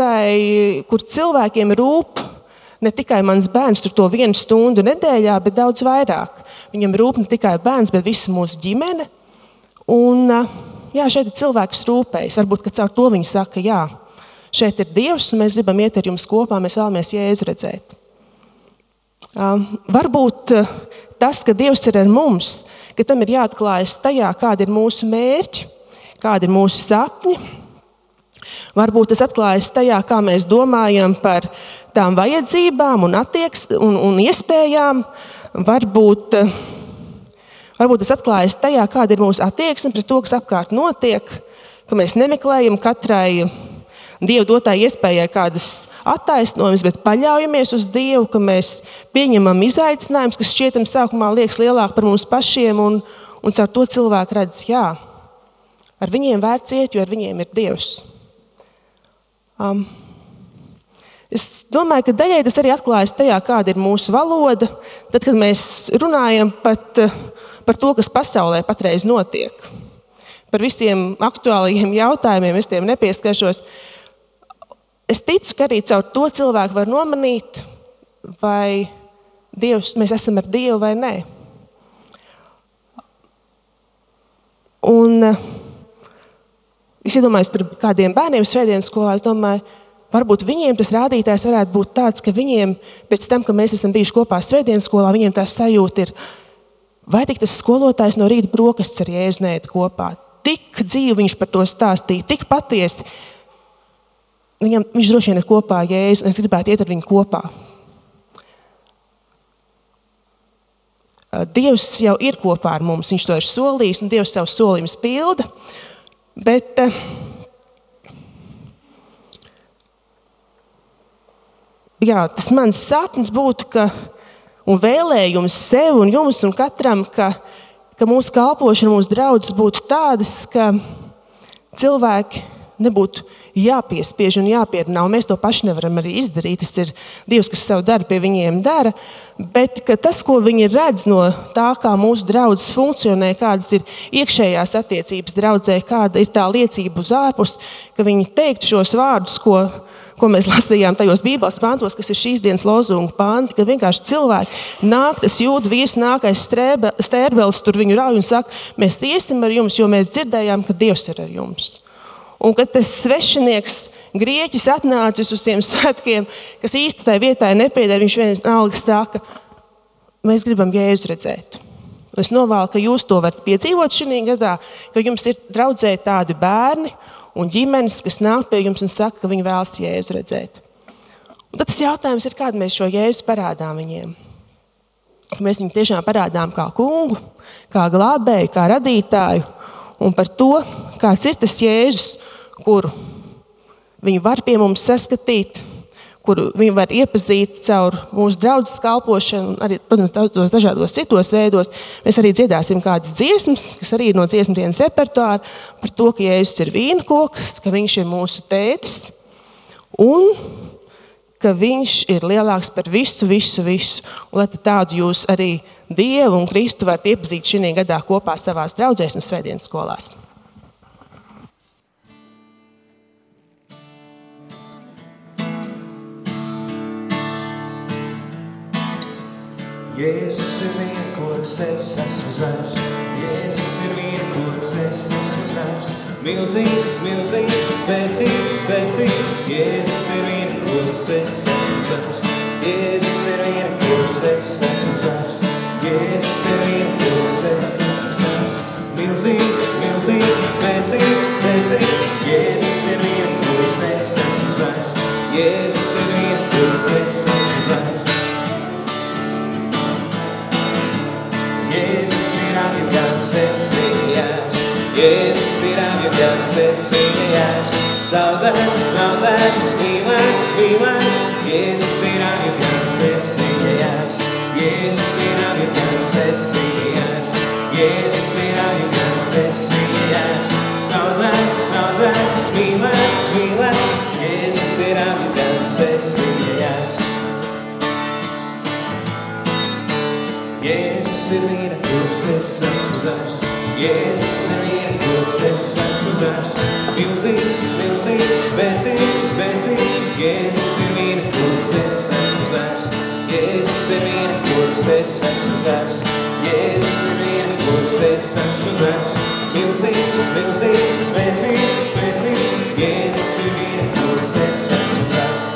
cilvēkiem rūp ne tikai mans bērns tur to 1 stundu nedēļā, bet daudz vairāk. Viņam rūp ne tikai bērns, bet visa mūsu ģimene. Un jā, šeit ir cilvēki, kas rūpējas. Varbūt, ka caur to viņi saka, jā, šeit ir Dievs, un mēs gribam iet ar jums kopā, mēs vēlamies Jēzu redzēt. Varbūt tas, ka Dievs ir ar mums, ka tam ir jāatklājas tajā, kāda ir mūsu mērķi, kāda ir mūsu sapņi. Varbūt tas atklājas tajā, kā mēs domājam par tām vajadzībām un iespējām. Varbūt tas atklājas tajā, kāda ir mūsu attieksme pret to, kas apkārt notiek, ka mēs nemeklējam katrai Dieva dotai iespējai kādas attaisnojumus, bet paļaujamies uz Dievu, ka mēs pieņemam izaicinājumus, kas šķietam sākumā liekas lielāk par mums pašiem, un caur to cilvēku redz, jā, ar viņiem vērts iet, jo ar viņiem ir Dievs. Es domāju, ka daļai tas arī atklājas tajā, kāda ir mūsu valoda, tad, kad mēs runājam pat par to, kas pasaulē patreiz notiek. Par visiem aktuālajiem jautājumiem, es tiem nepieskaršos. Es ticu, ka arī caur to cilvēku var nomanīt, vai mēs esam ar Dievu vai nē. Un es iedomājos par kādiem bērniem svētdienas skolā, es domāju, varbūt viņiem tas rādītājs varētu būt tāds, ka viņiem pēc tam, ka mēs esam bijuši kopā svētdienas skolā, viņiem tā sajūta ir, vai tik tas skolotājs no rīta brokastis ar Jēzu neiet kopā. Tik dzīvi viņš par to stāstīja, tik patiesi. Viņš droši vien ir kopā Jēzu, un es gribētu iet ar viņu kopā. Dievs jau ir kopā ar mums, viņš to ir solījis, un Dievs savus solījumus pilda. Bet jā, tas mans sapnis būtu, un vēlējums sev un jums un katram, ka mūsu kalpošana, mūsu draudzes būtu tādas, ka cilvēki nebūtu jāpiespiež un jāpierunā, un mēs to paši nevaram arī izdarīt. Tas ir Dievs, kas savu darbu pie viņiem dara, bet ka tas, ko viņi redz no tā, kā mūsu draudzes funkcionē, kādas ir iekšējās attiecības draudzē, kāda ir tā liecība uz ārpus, ka viņi teiktu šos vārdus, ko mēs lasījām tajos Bībeles pantos, kas ir šīs dienas lozungu panti, ka vienkārši cilvēki nāk, tas jūda vīrs nākais stērbelis, tur viņu rauj un saka, mēs iesim ar jums, jo mēs dzirdējām, ka Dievs ir ar jums. Un kad tas svešinieks Grieķis atnācis uz tiem svētkiem, kas īsti tai vietai nepieder, viņš vienalga saka, mēs gribam Jēzu redzēt. Es novēlu, ka jūs to varat piedzīvot šī gadā, ka jums ir draudzē tādi bērni un ģimenes, kas nāk pie jums un saka, ka viņi vēlas Jēzu redzēt. Un tad tas jautājums ir, kādu mēs šo Jēzu parādām viņiem. Mēs viņu tiešām parādām kā kungu, kā glābēju, kā radītāju, un par to, kāds ir tas Jēzus, kuru viņi var pie mums saskatīt, kuru viņi var iepazīt caur mūsu draudzes kalpošanu, arī, protams, daudzos dažādos citos veidos. Mēs arī dziedāsim kādas dziesmas, kas arī ir no dziesmu dienas repertuāra, par to, ka Jēzus ir vīnkoks, ka viņš ir mūsu tētis un ka viņš ir lielāks par visu. Un lai tādu jūs arī Dievu un Kristu varat iepazīt šī gadā kopā savās draudzēs un svētdienas skolās. Jēzus ir vienkoks, es esmu zars. Jēzus ir vienkoks, es esmu zars. Milzīgs, spēcīgs. Jēzus ir vienkoks, es esmu zars. Jēzus ir vienkoks, es esmu zars. Jēzus ir vienkoks, es esmu zars. Milzīgs, spēcīgs. Jēzus ir vienkoks, es esmu zars. Jēzus ir vienkoks, es esmu zars. Jēzus ir aņemgans, es viņa jērs. Jēzus ir aņemgans, es viņa jērs. Saudzēts, mīlēts. Jēzus ir aņemgans, es viņa jērs. Jēzus ir aņemgans, es viņa jērs. Jēzus ir aņemgans, es viņa jērs. saudzēts, saudzēts, mīlēts, mīlēts, Jēzus ir apgans, es viņa jēvs. Jēzus ir vīna kungs, es esmu zars. Jēzus ir vīna kungs, es esmu zars. Milzīgs, milzīgs, spēcīgs, spēcīgs. Jēzus ir vīna kungs, es esmu zars. Jēzus ir vīna kungs, es esmu zars. Jēzus ir vīna kungs, es esmu zars. Milzīgs, milzīgs, spēcīgs, spēcīgs. Jēzus ir vīna kungs, es esmu zars.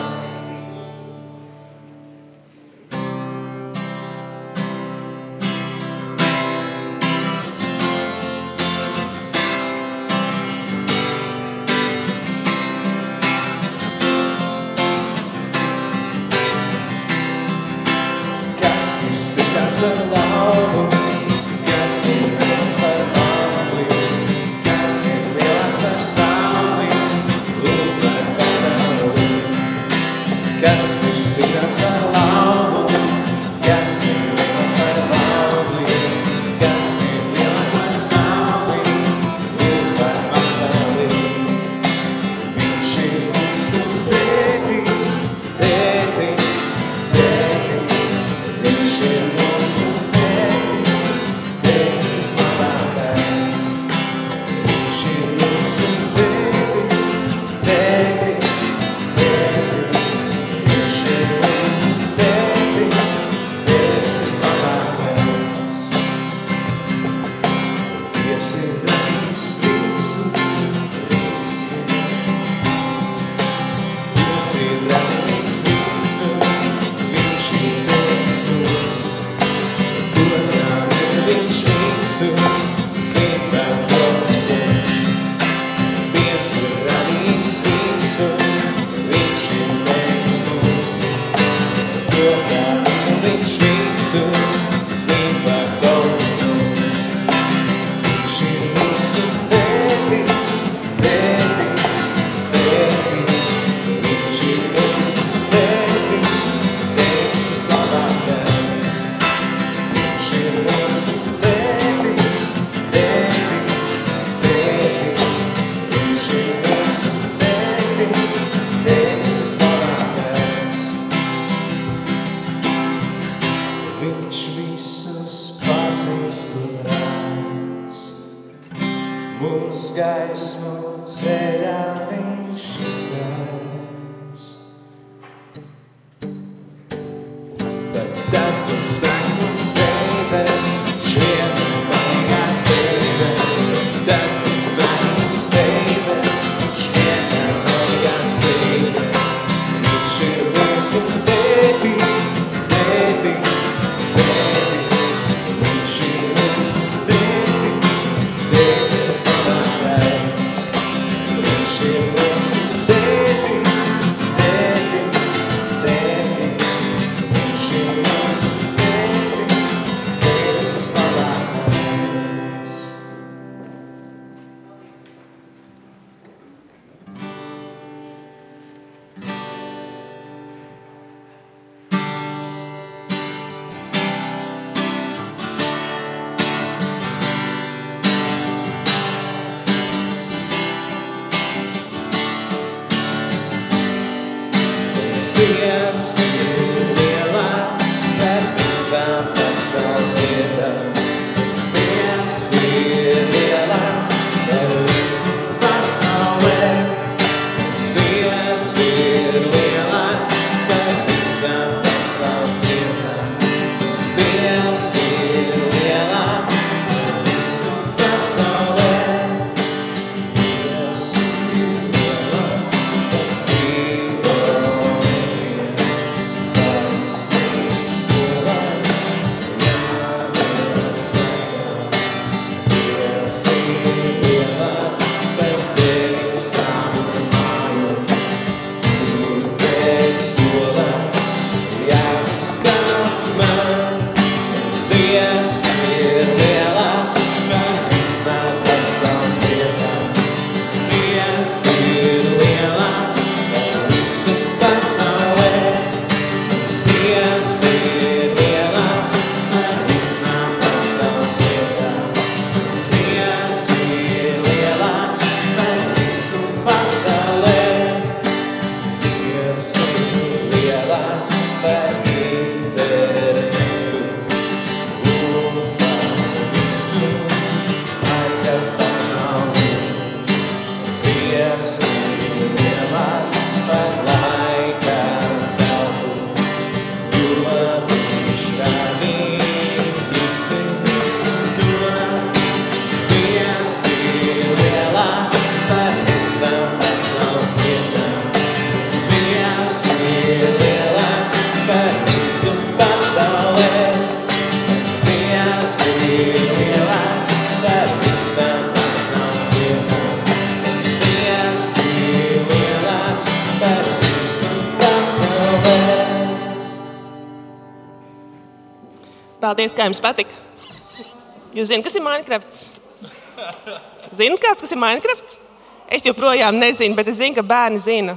See Paldies, kā jums patika. Jūs zināt, kas ir Minecrafts? Zināt kāds, kas ir Minecrafts? Es joprojām nezinu, bet es zinu, ka bērni zina.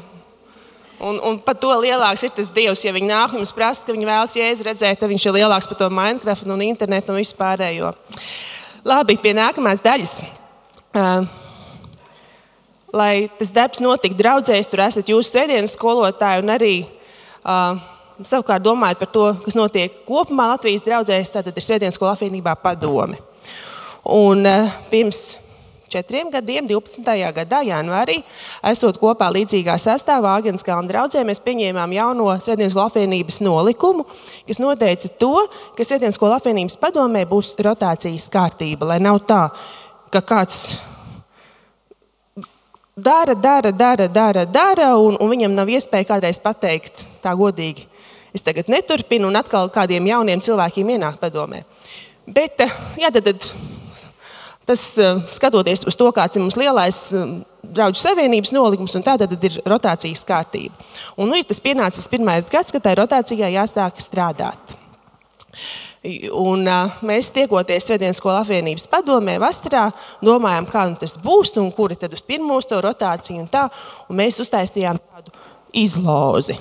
Un pat to lielāks ir tas Dievs, ja viņi nāk jums prasa, ka viņi vēlas Jēzu redzēt, tad viņš ir lielāks par to Minecraft un internetu un visu pārējo. Labi, pie nākamās daļas. Lai tas darbs notika draudzēs, tur esat jūs svētdienas skolotāji un arī savukārt domājot par to, kas notiek kopumā Latvijas draudzēs, tad ir Svētdienas skola apvienībā padome. Un pirms 4 gadiem, 12. gadā, janvārī, esot kopā līdzīgā sastāvā Āgenskalna draudzē, mēs pieņēmām jauno Svētdienas skola apvienības nolikumu, kas noteica to, ka Svētdienas skola apvienības padomē būs rotācijas kārtība, lai nav tā, ka kāds dara, un viņam nav iespēja kādreiz pateikt tā godīgi. Es tagad neturpinu, un atkal kādiem jauniem cilvēkiem ienāk padomē. Bet, tas skatoties uz to, kāds ir mums lielais draudžu savienības nolikums, un tātad ir rotācijas kārtība. Un ir tas pienācis 1. gads, kad tai rotācijai jāsāk strādāt. Un mēs tiekoties Svētdienas skola apvienības padomē vasarā, domājām, kā tas būs, un kuri tad uz pirmo to rotāciju un tā, un mēs uztaisījām tādu izlozi.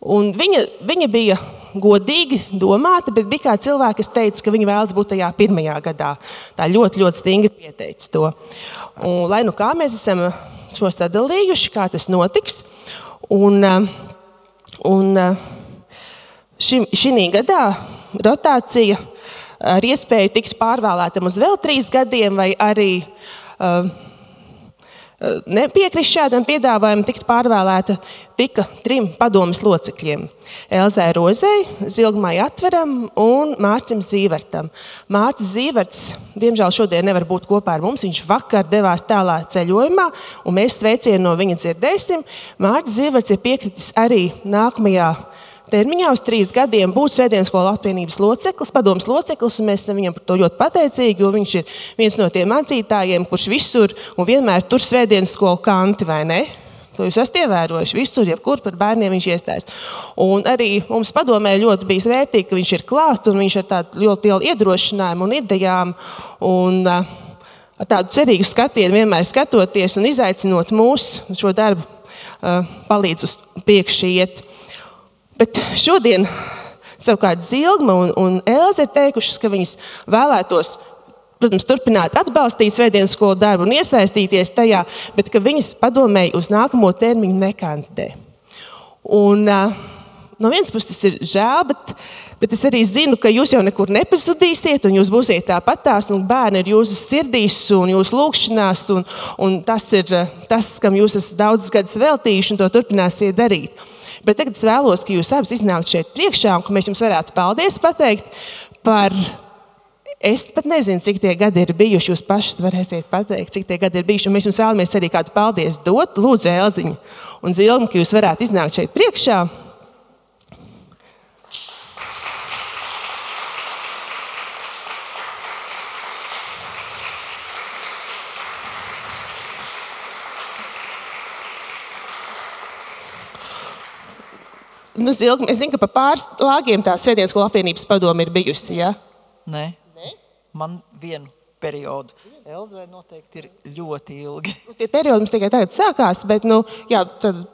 Un viņa bija godīgi domāta, bet bija kā cilvēki, kas teica, ka viņi vēlas būt tajā 1. gadā. Tā ļoti, ļoti stingri pieteica to. Un, lai nu kā mēs esam šo sadalījuši, kā tas notiks. Un šī gadā rotācija ar iespēju tikt pārvēlētam uz vēl 3 gadiem, vai arī nepiekrist šādam piedāvājumam tikt pārvēlēta tika 3 padomes locekļiem. Elzai Rozei, Zilgmai Atveram un Mārcim Zīvertam. Mārcis Zīverts, diemžēl šodien nevar būt kopā ar mums, viņš vakar devās tālā ceļojumā, un mēs sveicienu no viņa dzirdēsim. Mārcis Zīverts ir piekritis arī nākamajā termiņā uz 3 gadiem būt Svētdienas skola apvienības loceklis, padomes loceklis, un mēs esam viņam par to ļoti pateicīgi, jo viņš ir viens no tiem mācītājiem, kurš visur un vienmēr tur Svētdienas skolu kanti, vai ne? To jūs esat ievērojuši. Visur, jebkur par bērniem viņš iestājas. Un arī mums padomē ļoti bija vērtīgi, ka viņš ir klāt, un viņš ar tādu ļoti lielu iedrošinājumu un idejām, un ar tādu cerīgu skatienu vienmēr skatoties un izaicinot mūs šo darbu palīdz uz priekšu iet. Bet šodien savukārt Zilgma un Elze ir teikušas, ka viņas vēlētos, protams, turpināt atbalstīt Svētdienas skolu darbu un iesaistīties tajā, bet ka viņas padomēji uz nākamo termiņu nekandidē. Un no vienas puses tas ir žēl, bet es arī zinu, ka jūs jau nekur nepazudīsiet, un jūs būsiet tāpatās, un bērni ir jūsu sirdīs un jūsu lūkšanās, un tas ir tas, kam jūs esat daudzus gadus veltījuši, un to turpināsiet darīt. Bet tagad es vēlos, ka jūs abas iznāktu šeit priekšā, un ka mēs jums varētu paldies pateikt par, es pat nezinu, cik tie gadi ir bijuši, jūs pašas varēsiet pateikt, cik tie gadi ir bijuši, un mēs jums vēlamies arī kādu paldies dot, lūdzu Elziņu un Zilgmu, ka jūs varētu iznākt šeit priekšā. Nu, Zilgma, es zinu, ka pa pāris lāgiem tā Svētdienas skola apvienības padome ir bijusi, ja? Nē, man vienu periodu. Elzai noteikti ir ļoti ilgi. Tie periodi mums tikai tagad sākās, bet, tad,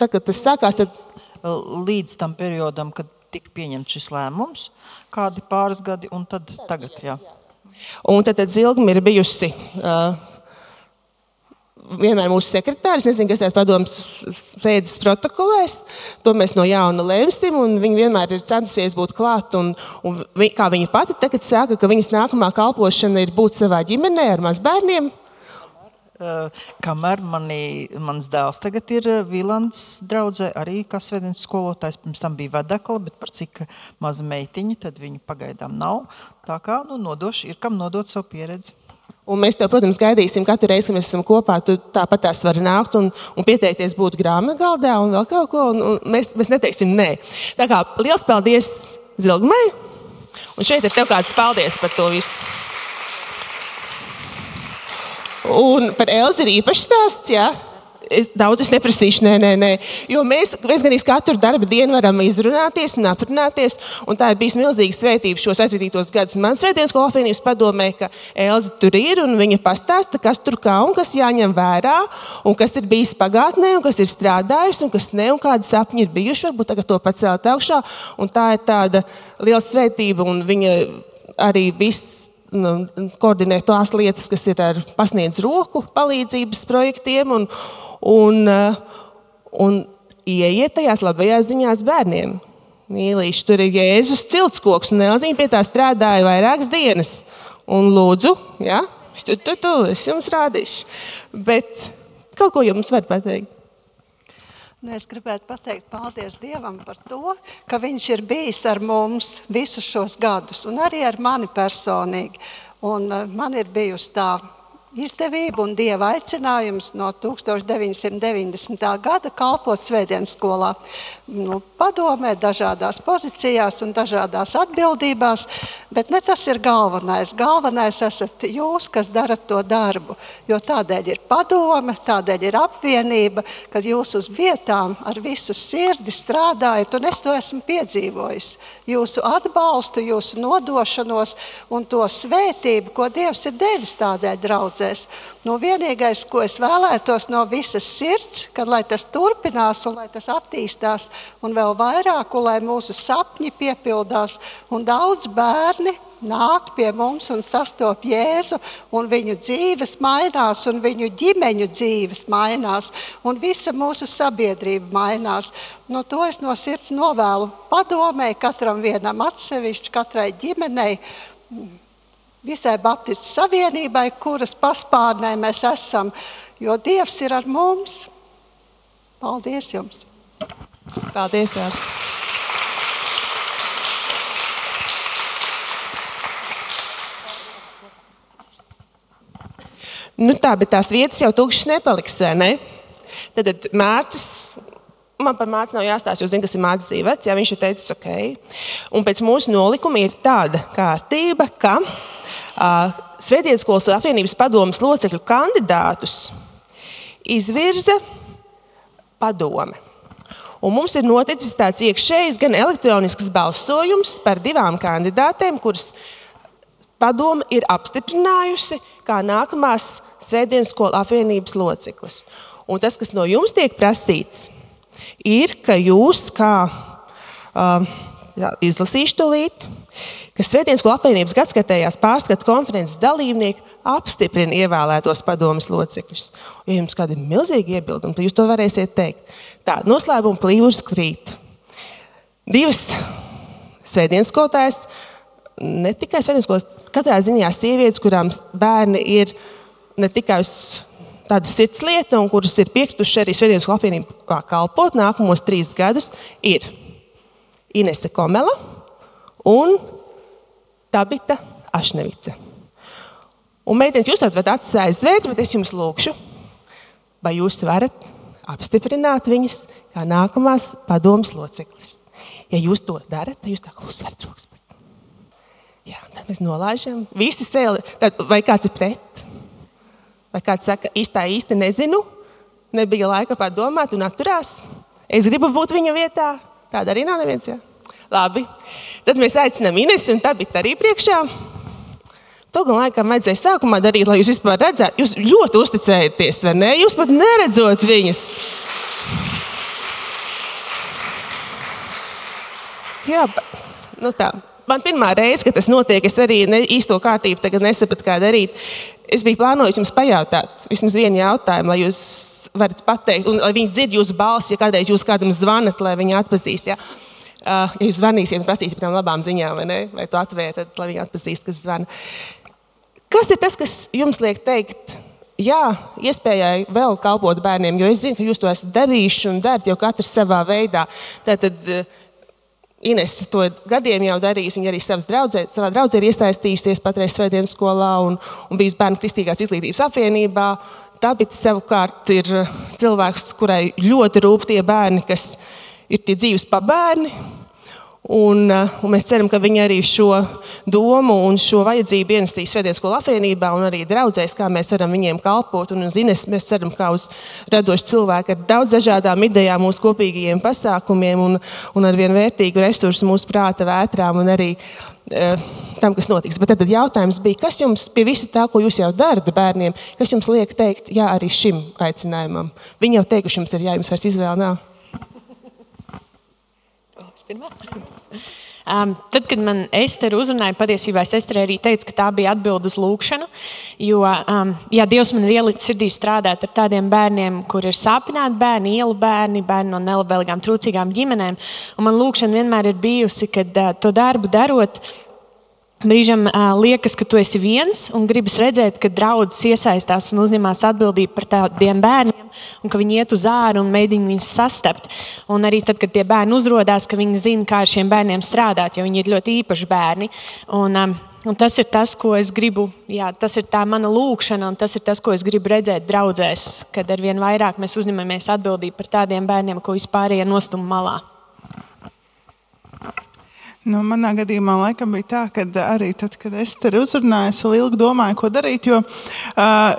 kad tas sākās, tad... Līdz tam periodam, kad tika pieņemts šis lēmums, kādi pāris gadi, un tad tagad, jā. Un tad Zilgma ir bijusi... vienmēr mūsu sekretāris, nezinu, kas tās padomas sēdes protokolēs, to mēs no jauna lemsim, un viņa vienmēr ir centusies būt klāt, un kā viņa pati tagad saka, ka viņas nākamā kalpošana ir būt savā ģimenē ar mazbērniem. Kamēr mans dēls tagad ir Vilants draudzē, arī kā Svētdienas skolotājs, pirms tam bija vedekla, bet par cik maza meitiņa, tad viņa pagaidām nav. Tā kā, nodošu, ir kam nodot savu pieredzi. Un mēs tev, protams, gaidīsim katru reizi, kad mēs esam kopā, tu tāpat tās vari nākt un pieteikties būt grāmatgaldā un vēl kaut ko, un mēs neteiksim nē. Tā kā liels paldies Zilgmai, un šeit ir tev kāds paldies par to visu. Un par Elzi ir īpašs stāsts, jā. daudz es neprasīšu, nē. Jo mēs gan katru darba dienu varam izrunāties un aprunāties, un tā ir bijis milzīga svētība šos aizvadītos gadus. Man Svētdienas skolu apvienības padomē, ka Elze tur ir, un viņa pastāsta, kas tur kā un kas jāņem vērā, un kas ir bijis pagātnē, un kas ir strādājis, un kas ne, un kādi sapņi ir bijuši, varbūt tagad to pacelt augšā, un tā ir tāda liela svētība, un viņa arī viss koordinē tās lietas, kas ir ar pasniedz roku palīdzības projektiem un ieiet tajās labajās ziņās bērniem. Mīlīši, tur ir Jēzus ciltskoks, un Elziņa pie tā strādāja vairākas dienas. Un lūdzu, ja, es jums rādīšu. Bet kaut ko jums var pateikt? Es gribētu pateikt paldies Dievam par to, ka viņš ir bijis ar mums visus šos gadus, un arī ar mani personīgi. Un man ir bijusi tā izdevība un Dieva aicinājums no 1990. gada kalpot Svētdienas skolā. Padomē dažādās pozīcijās un dažādās atbildībās, bet ne tas ir galvenais. Galvenais esat jūs, kas darat to darbu, jo tādēļ ir padome, tādēļ ir apvienība, kad jūs uz vietām ar visu sirdi strādājat, un es to esmu piedzīvojis. Jūsu atbalstu, jūsu nodošanos un to svētību, ko Dievs ir devis tādēļ draudzēs. Vienīgais, ko es vēlētos no visas sirds, kad lai tas turpinās un lai tas attīstās un vēl vairāk, un lai mūsu sapņi piepildās un daudz bērni nāk pie mums un sastop Jēzu, un viņu dzīves mainās, un viņu ģimeņu dzīves mainās, un visa mūsu sabiedrība mainās. To es no sirds novēlu padomēji, katram vienam atsevišķi, katrai ģimenei, visai Baptistu savienībai, kuras paspārnē mēs esam, jo Dievs ir ar mums. Paldies jums! Paldies, jā! Tā, bet tās vietas jau tukšas nepaliks, vai ne? Tad Mārcis, man par Mārci nav jāstāsta, jo zinu, kas ir Mārcis Zīvets, ja viņš ir teicis ok. Un pēc mūsu nolikuma ir tāda kārtība, ka Svētdienas skolas apvienības padomes locekļu kandidātus izvirza padome. Un mums ir noticis tāds iekšējs gan elektronisks balsojums par 2 kandidātēm, kuras padome ir apstiprinājusi kā nākamās Svētdienas skolu apvienības loceklis. Un tas, kas no jums tiek prasīts, ir, ka jūs kā izlasīšu tūlīt, ka Svētdienas skolu apvienības gadskārtējās pārskatu konferences dalībnieki apstiprina ievēlētos padomes locekļus. Ja jums kādi ir milzīgi iebildumi, tad jūs to varēsiet teikt. Tā, noslēpuma plīvurs krīt. 2 Svētdienas skolotājas, ne tikai Svētdienas skolas, katrā ziņā sievietes, kurām bērni ir ne tikai uz tāda sirds lieta, un kuras ir piektuši arī Svētdienas skolu apvienībā kalpot nākamos 3 gadus, ir Inese Komela un Tabita Ašnevica. Un, meitenes, jūs varat acis aizvērt, bet es jums lūkšu, vai jūs varat apstiprināt viņas kā nākamās padomes loceklis. Ja jūs to darat, tad jūs tā klusi varat rokas. Jā, tad mēs nolaižam. Visi sēli, vai kāds ir pret? Vai kāds saka, īsti nezinu, nebija laika padomāt un atturās? Es gribu būt viņa vietā. Tāda arī nav neviens, jā? Labi. Tad mēs aicinām Inesi un Tabitu arī priekšā. To gan laikam vajadzēja sākumā darīt, lai jūs vispār redzētu. Jūs ļoti uzticējaties, vai ne? Jūs pat neredzot viņas. Jā, tā. Man pirmā reize, kad tas notiek, es arī īsto kārtību tagad nesapratu, kā darīt. Es biju plānojis jums pajautāt vismaz vienu jautājumu, lai jūs varat pateikt, un lai viņi dzird jūsu balsi, ja kādreiz jūs kādam zvanat, lai viņi atpazīst. Ja jūs zvanīsiet un prasīsiet par tām labām ziņām, vai ne? Vai to atvērt, lai viņi atpazīst, kas zvana. Kas ir tas, kas jums liek teikt, jā, iespējai vēl kalpot bērniem, jo es zinu, ka jūs to esat darījuši un darat jau katrs savā veidā. Tātad Ines to gadiem jau darījusi, viņa arī savā draudzē ir iesaistījusies patreiz Svētdienas skolā un bijusi Bērnu kristīgās izglītības apvienībā. Tabita savukārt ir cilvēks, kurai ļoti rūp tie bērni, kas ir tie dzīves pabērni. Un mēs ceram, ka viņi arī šo domu un šo vajadzību ienesīs Svētdienas skolu apvienībā un arī draudzēs, kā mēs varam viņiem kalpot. Un uz Ines mēs ceram, kā uz radošu cilvēku ar daudz dažādām idejām mūsu kopīgajiem pasākumiem un ar vien vērtīgu resursu mūsu prāta vētrām un arī tam, kas notiks. Bet tad jautājums bija, kas jums pie visa tā, ko jūs jau darat bērniem, kas jums liek teikt jā arī šim aicinājumam? Viņi jau teikuši jums ir jā, jums vairs izvēle nav. Tad, kad man Esteru uzrunāja, patiesībā es Esterai arī teicu, ka tā bija atbilde uz lūkšanu, jo Dievs man ir ielicis sirdī strādāt ar tādiem bērniem, kur ir sāpināti bērni, ielu bērni, bērni no nelabvēlīgām, trūcīgām ģimenēm. Un man lūkšana vienmēr ir bijusi, kad to darbu darot, brīžam liekas, ka tu esi viens un gribas redzēt, ka draudzes iesaistās un uzņemās atbildību par tādiem bērniem un ka viņi iet uz āru un mēģina viņus sastapt. Un arī tad, kad tie bērni uzrodās, ka viņi zina, kā ar šiem bērniem strādāt, jo viņi ir ļoti īpaši bērni. Un tas ir tas, ko es gribu, tas ir tā mana lūkšana un tas ir tas, ko es gribu redzēt draudzēs, kad arvien vairāk mēs uzņemamies atbildību par tādiem bērniem, ko vispārējie nostum malā. Manā gadījumā laikam bija tā, ka arī tad, kad Estere uzrunāja, es vēl ilgi domāju, ko darīt, jo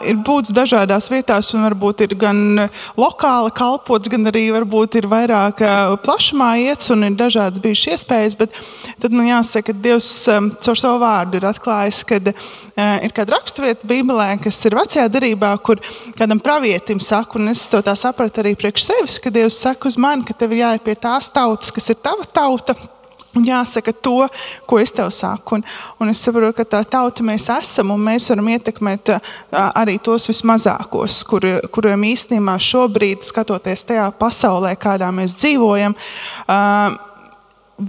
ir būts dažādās vietās un varbūt ir gan lokāli kalpots, gan arī varbūt ir vairāk plašumā iets un ir dažādas bijušas iespējas, bet tad man jāsaka, ka Dievs caur savu vārdu ir atklājis, kad ir kāda raksturvieta Bībelē, kas ir vecajā derībā, kur kādam pravietim saka, un es to tā sapratu arī priekš sevis, ka Dievs saka uz mani, ka tev ir jāiet pie tās tautas, kas ir tava tauta, un jāsaka to, ko es tev saku. Un es saprotu, ka tā tauta mēs esam, un mēs varam ietekmēt arī tos vismazākos, kuriem īstenībā šobrīd, skatoties tajā pasaulē, kādā mēs dzīvojam,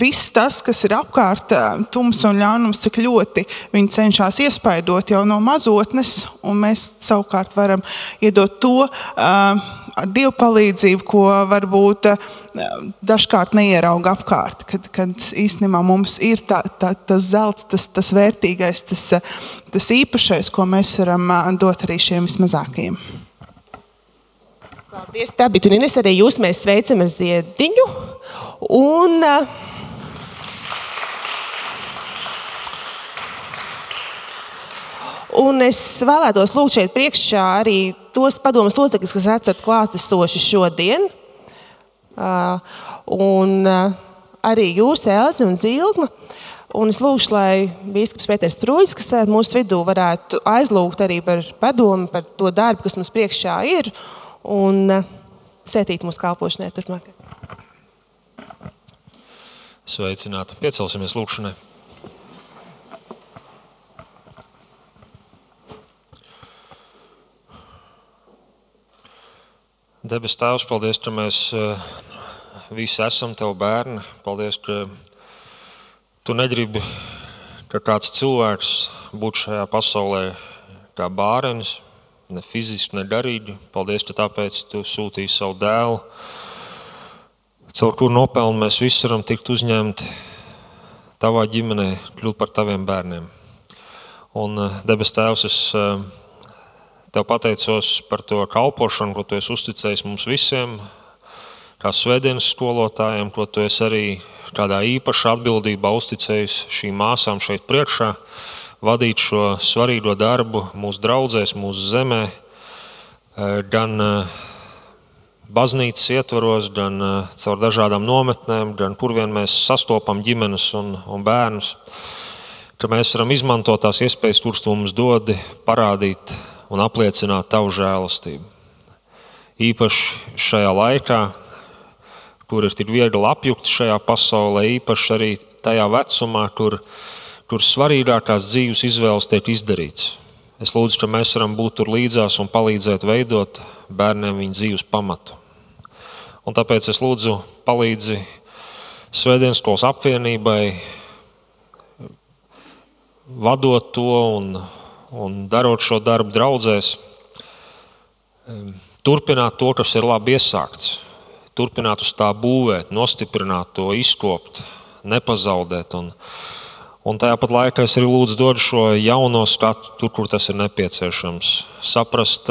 viss tas, kas ir apkārt, tums un ļaunums, cik ļoti viņi cenšas iespaidot jau no mazotnes, un mēs savukārt varam iedot to ar Dievu palīdzību, ko varbūt dažkārt neierauga apkārt, kad īstenībā mums ir tas zelts, tas vērtīgais, tas īpašais, ko mēs varam dot arī šiem vismazākajiem. Paldies, Tabita un Ines, arī jūs mēs sveicam ar ziediņu. Un es vēlētos lūgt šeit priekšā arī tos padomas locekļus, kas esat klātesoši šodien. Un arī jūs, Elze un Zilgma. Un es lūgšu, lai bīskaps Pēters Prūģis, kas mūsu vidū varētu aizlūgt arī par padomu, par to darbu, kas mums priekšā ir, un svētīt mūsu kalpošanai turpmāk. Sveicināti. Piecelsimies lūgšanai. Debes Tēvs, paldies, ka mēs visi esam Tev bērni. Paldies, ka Tu negribi, ka kāds cilvēks būtu šajā pasaulē kā bārenis, ne fiziski, ne garīgi. Paldies, ka tāpēc Tu sūtīji savu dēlu, caur kuru nopelnu mēs visi varam tikt uzņemti Tavā ģimenē, kļūt par Taviem bērniem. Un, Debes Tēvs, es Tev pateicos par to kalpošanu, ko Tu esi uzticējis mums visiem, kā svētdienas skolotājiem, ko Tu esi arī tādā īpašā atbildībā uzticējis šīm māsām šeit priekšā, vadīt šo svarīgo darbu mūsu draudzēs, mūsu zemē, gan baznīcas ietvaros, gan caur dažādām nometnēm, gan kur vien mēs sastopam ģimenes un bērnus, ka mēs varam izmantot tās iespējas, kuras Tu mums dodi, parādīt un apliecināt Tavu žēlastību. Īpaši šajā laikā, kur ir tik viegli apjukt šajā pasaulē, īpaši arī tajā vecumā, kur svarīgākās dzīves izvēles tiek izdarīts. Es lūdzu, ka mēs varam būt tur līdzās un palīdzēt veidot bērniem viņu dzīves pamatu. Un tāpēc es lūdzu palīdzi Svētdienas skolas apvienībai vadot to un darot šo darbu draudzēs, turpināt to, kas ir labi iesākts, turpināt uz tā būvēt, nostiprināt to, izkopt, nepazaudēt. Un tajā pat laikā es arī lūdzu dod šo jauno skatu tur, kur tas ir nepieciešams. Saprast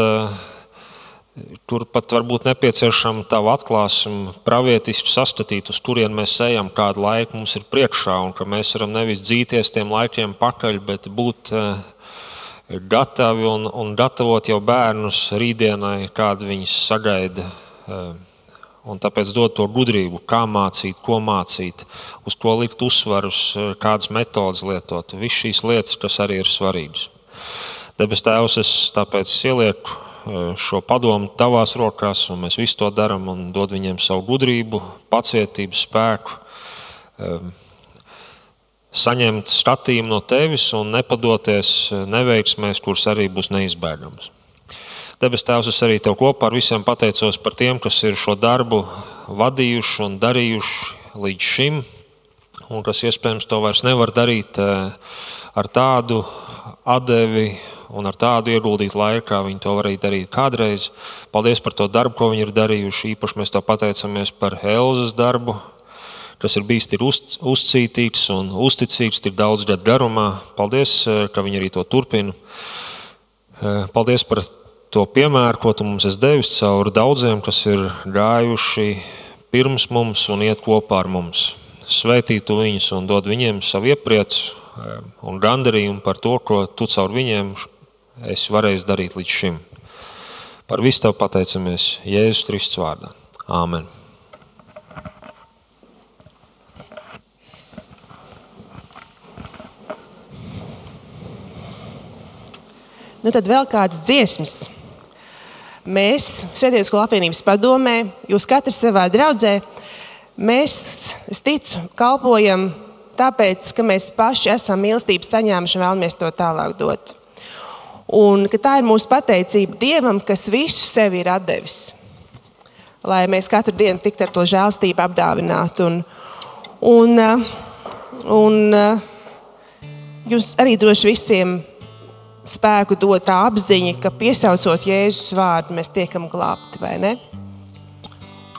Tur pat varbūt nepieciešama tava atklāsme, pravietiski sastatīt, uz kurien mēs ejam, kādu laiku mums ir priekšā, un ka mēs varam nevis dzīties tiem laikiem pakaļ, bet būt gatavi un gatavot jau bērnus rītdienai, kādu viņus sagaida. Un tāpēc dod to gudrību, kā mācīt, ko mācīt, uz ko likt uzsvarus, kādas metodas lietot. Viss šīs lietas, kas arī ir svarīgas. Debes Tēvs, es tāpēc ielieku šo padomu tavās rokās, un mēs visu to daram un dod viņiem savu gudrību, pacietību, spēku, saņemt skatījumu no tevis un nepadoties neveiksmēs, kuras arī būs neizbēgamas. Debes Tēvs, es arī tev kopā ar visiem pateicos par tiem, kas ir šo darbu vadījuši un darījuši līdz šim, un kas iespējams to vairs nevar darīt ar tādu atdevi un ar tādu ieguldīt laiku, kā viņi to varēja darīt kādreiz. Paldies par to darbu, ko viņi ir darījuši. Īpaši mēs tev pateicamies par Elzas darbu, kas ir bijis uzcītīgs un uzticīgs tik daudz gadu garumā. Paldies, ka viņi arī to turpina. Paldies par to piemēru, ko tu mums esi devis caur daudziem, kas ir gājuši pirms mums un iet kopā ar mums. Svētītu viņus un dod viņiem savu iepriecu un gandarījumu par to, ko tu caur viņiem esi varējis darīt līdz šim. Par visu tev pateicamies Jēzus Kristus vārdā. Āmen. Nu tad vēl kādas dziesmas. Mēs, Svētdienas skolu apvienības padomē, jūs katrs savā draudzē, mēs, es ticu, kalpojam tāpēc, ka mēs paši esam mīlestību saņēmuši un vēlamies to tālāk dot. Un ka tā ir mūsu pateicība Dievam, kas visu sevi ir atdevis. Lai mēs katru dienu tiktu ar to žēlstību apdāvināt. Un jūs arī droši visiem spēku dod tā apziņa, ka piesaucot Jēzus vārdu, mēs tiekam glābti, vai ne?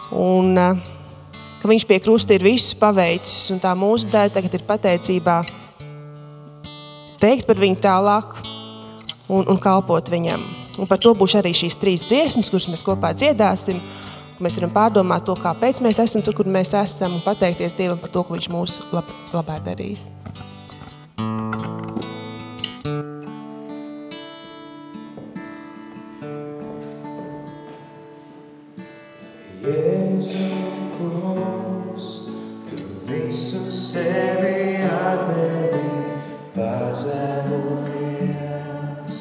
Un ka viņš pie krusta ir visu paveicis, un tā mūsu daļa tagad ir pateicībā teikt par viņu tālāk un kalpot viņam. Un par to būs arī šīs 3 dziesmas, kuras mēs kopā dziedāsim. Mēs varam pārdomāt to, kāpēc mēs esam tur, kur mēs esam, un pateikties Dievam par to, ko viņš mūsu labā darīs. Jēzu kungs, tu visu sevi atdevi, pazemojies,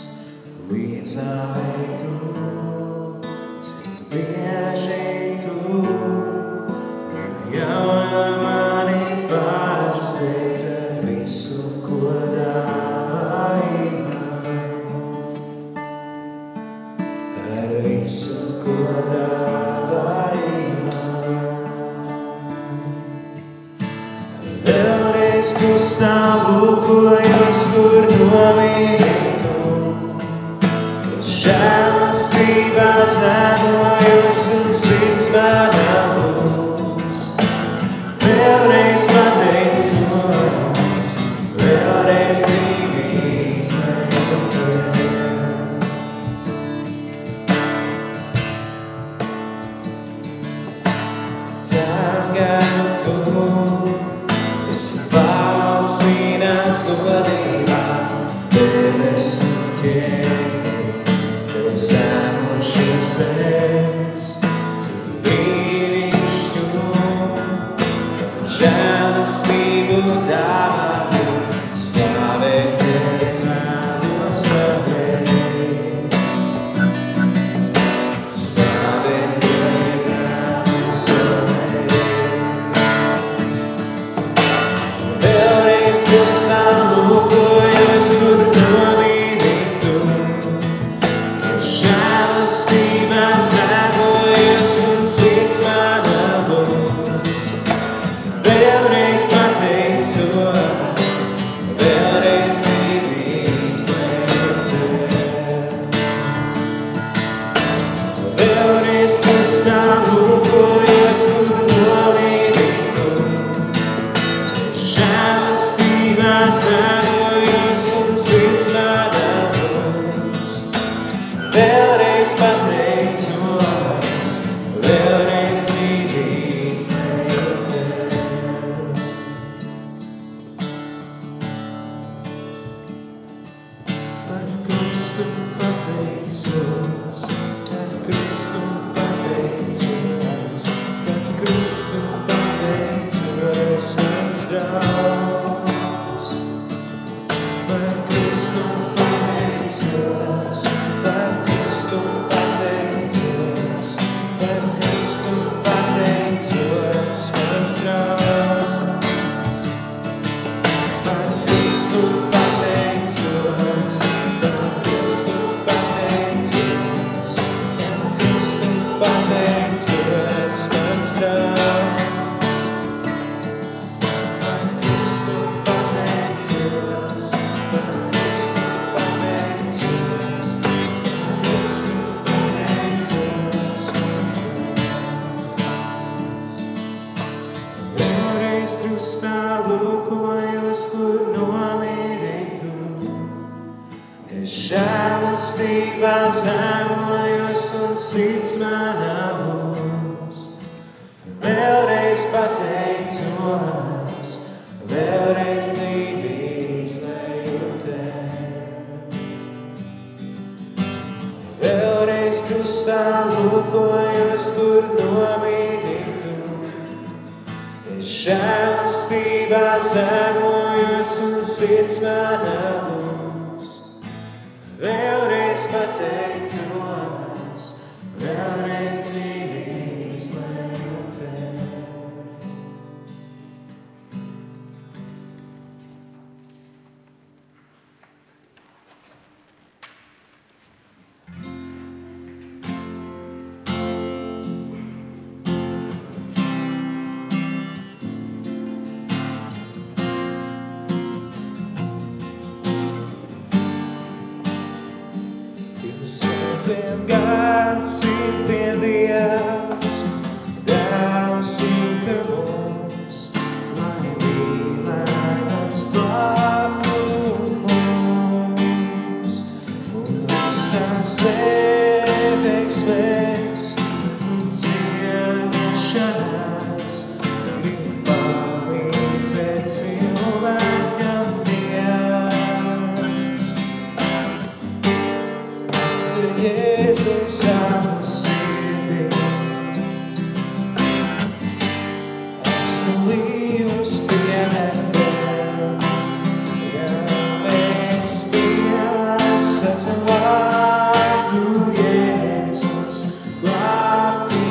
līdzai tu, cik bieži tu, jauna mani pārsteidza visu, ko dāvāji man, ar visu, ko dāvāji man. Vēlreiz kustā lūkojos, kur nomītu, žēlastībā zemojos un sirds manālos. Vēlreiz pateicos, vēlreiz dzīvības nejoties. Tagad tu esi paaugstināts godībā, debesu ķēdi. Zemošos es, cik brīnišķ tu, žēlastību dāvāju, slavēt tevi vēlos vēlreiz. Slavēt tevi vēlos vēlreiz. Vēlreiz kustā lūkojos, kur nomīti tu, žēlastībā zemojas un sirds manālos. Vēlreiz pateicos, vēlreiz dzīvības nejoties. Vēlreiz kustā lūkojos, kur nomīti tu, žēlastībā zemojas un sirds manālos. Vēlreiz pateicos, krustu pateicos, par krustu pateicos, par krustu pateicos, mans draugs. Par krustu pateicos, par krustu pateicos, par krustu pateicos, mans draugs. Par krustu pateicos, par krustu pateicos, par krustu pateicos, mans draugs. Par krustu pateicos, par krustu pateicos, par krustu pateicos, mans draugs. Vēlreiz krustā lūkojos, kur nomirēji tu. Es žēlastībā zemojos un sirds manā lūst. Vēlreiz pateicos, vēlreiz dzīvīs leju tev. Vēlreiz krustā lūkojos, kur nomirēji tu. Es žēlastībā zemojos un sirds manā lūst. Vēlreiz pateicos, vēlreiz dzīvīs leju tev. Simtiem gadsimtiem Dievs Dēls sūta mums, lai mīlēdams glābtu mums. Un visās neveiksmēs un ciešanās grib palīdzēt cilvēkam Dievs. Jēzus savu sirdī, apsolījums pieder tev. Ja mēs piesakam vārdu Jēzus, glābti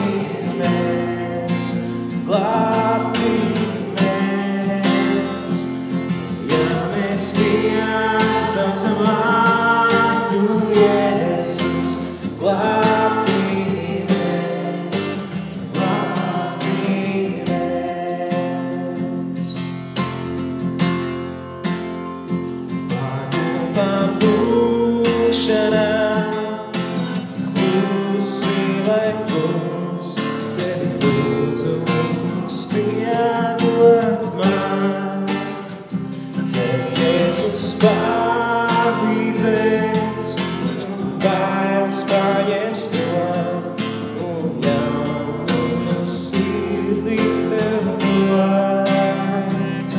mēs, glābti mēs. Ja mēs piesakam vārdu Jēzus, glābti mēs, glābti mēs. Vārdu pabūšanā, klusi vai klus, tevi lūdzu, kungs, piedod man. Tev Jēzus palīdzēs, bailes paņems prom, un jaunu sirdī tev dos.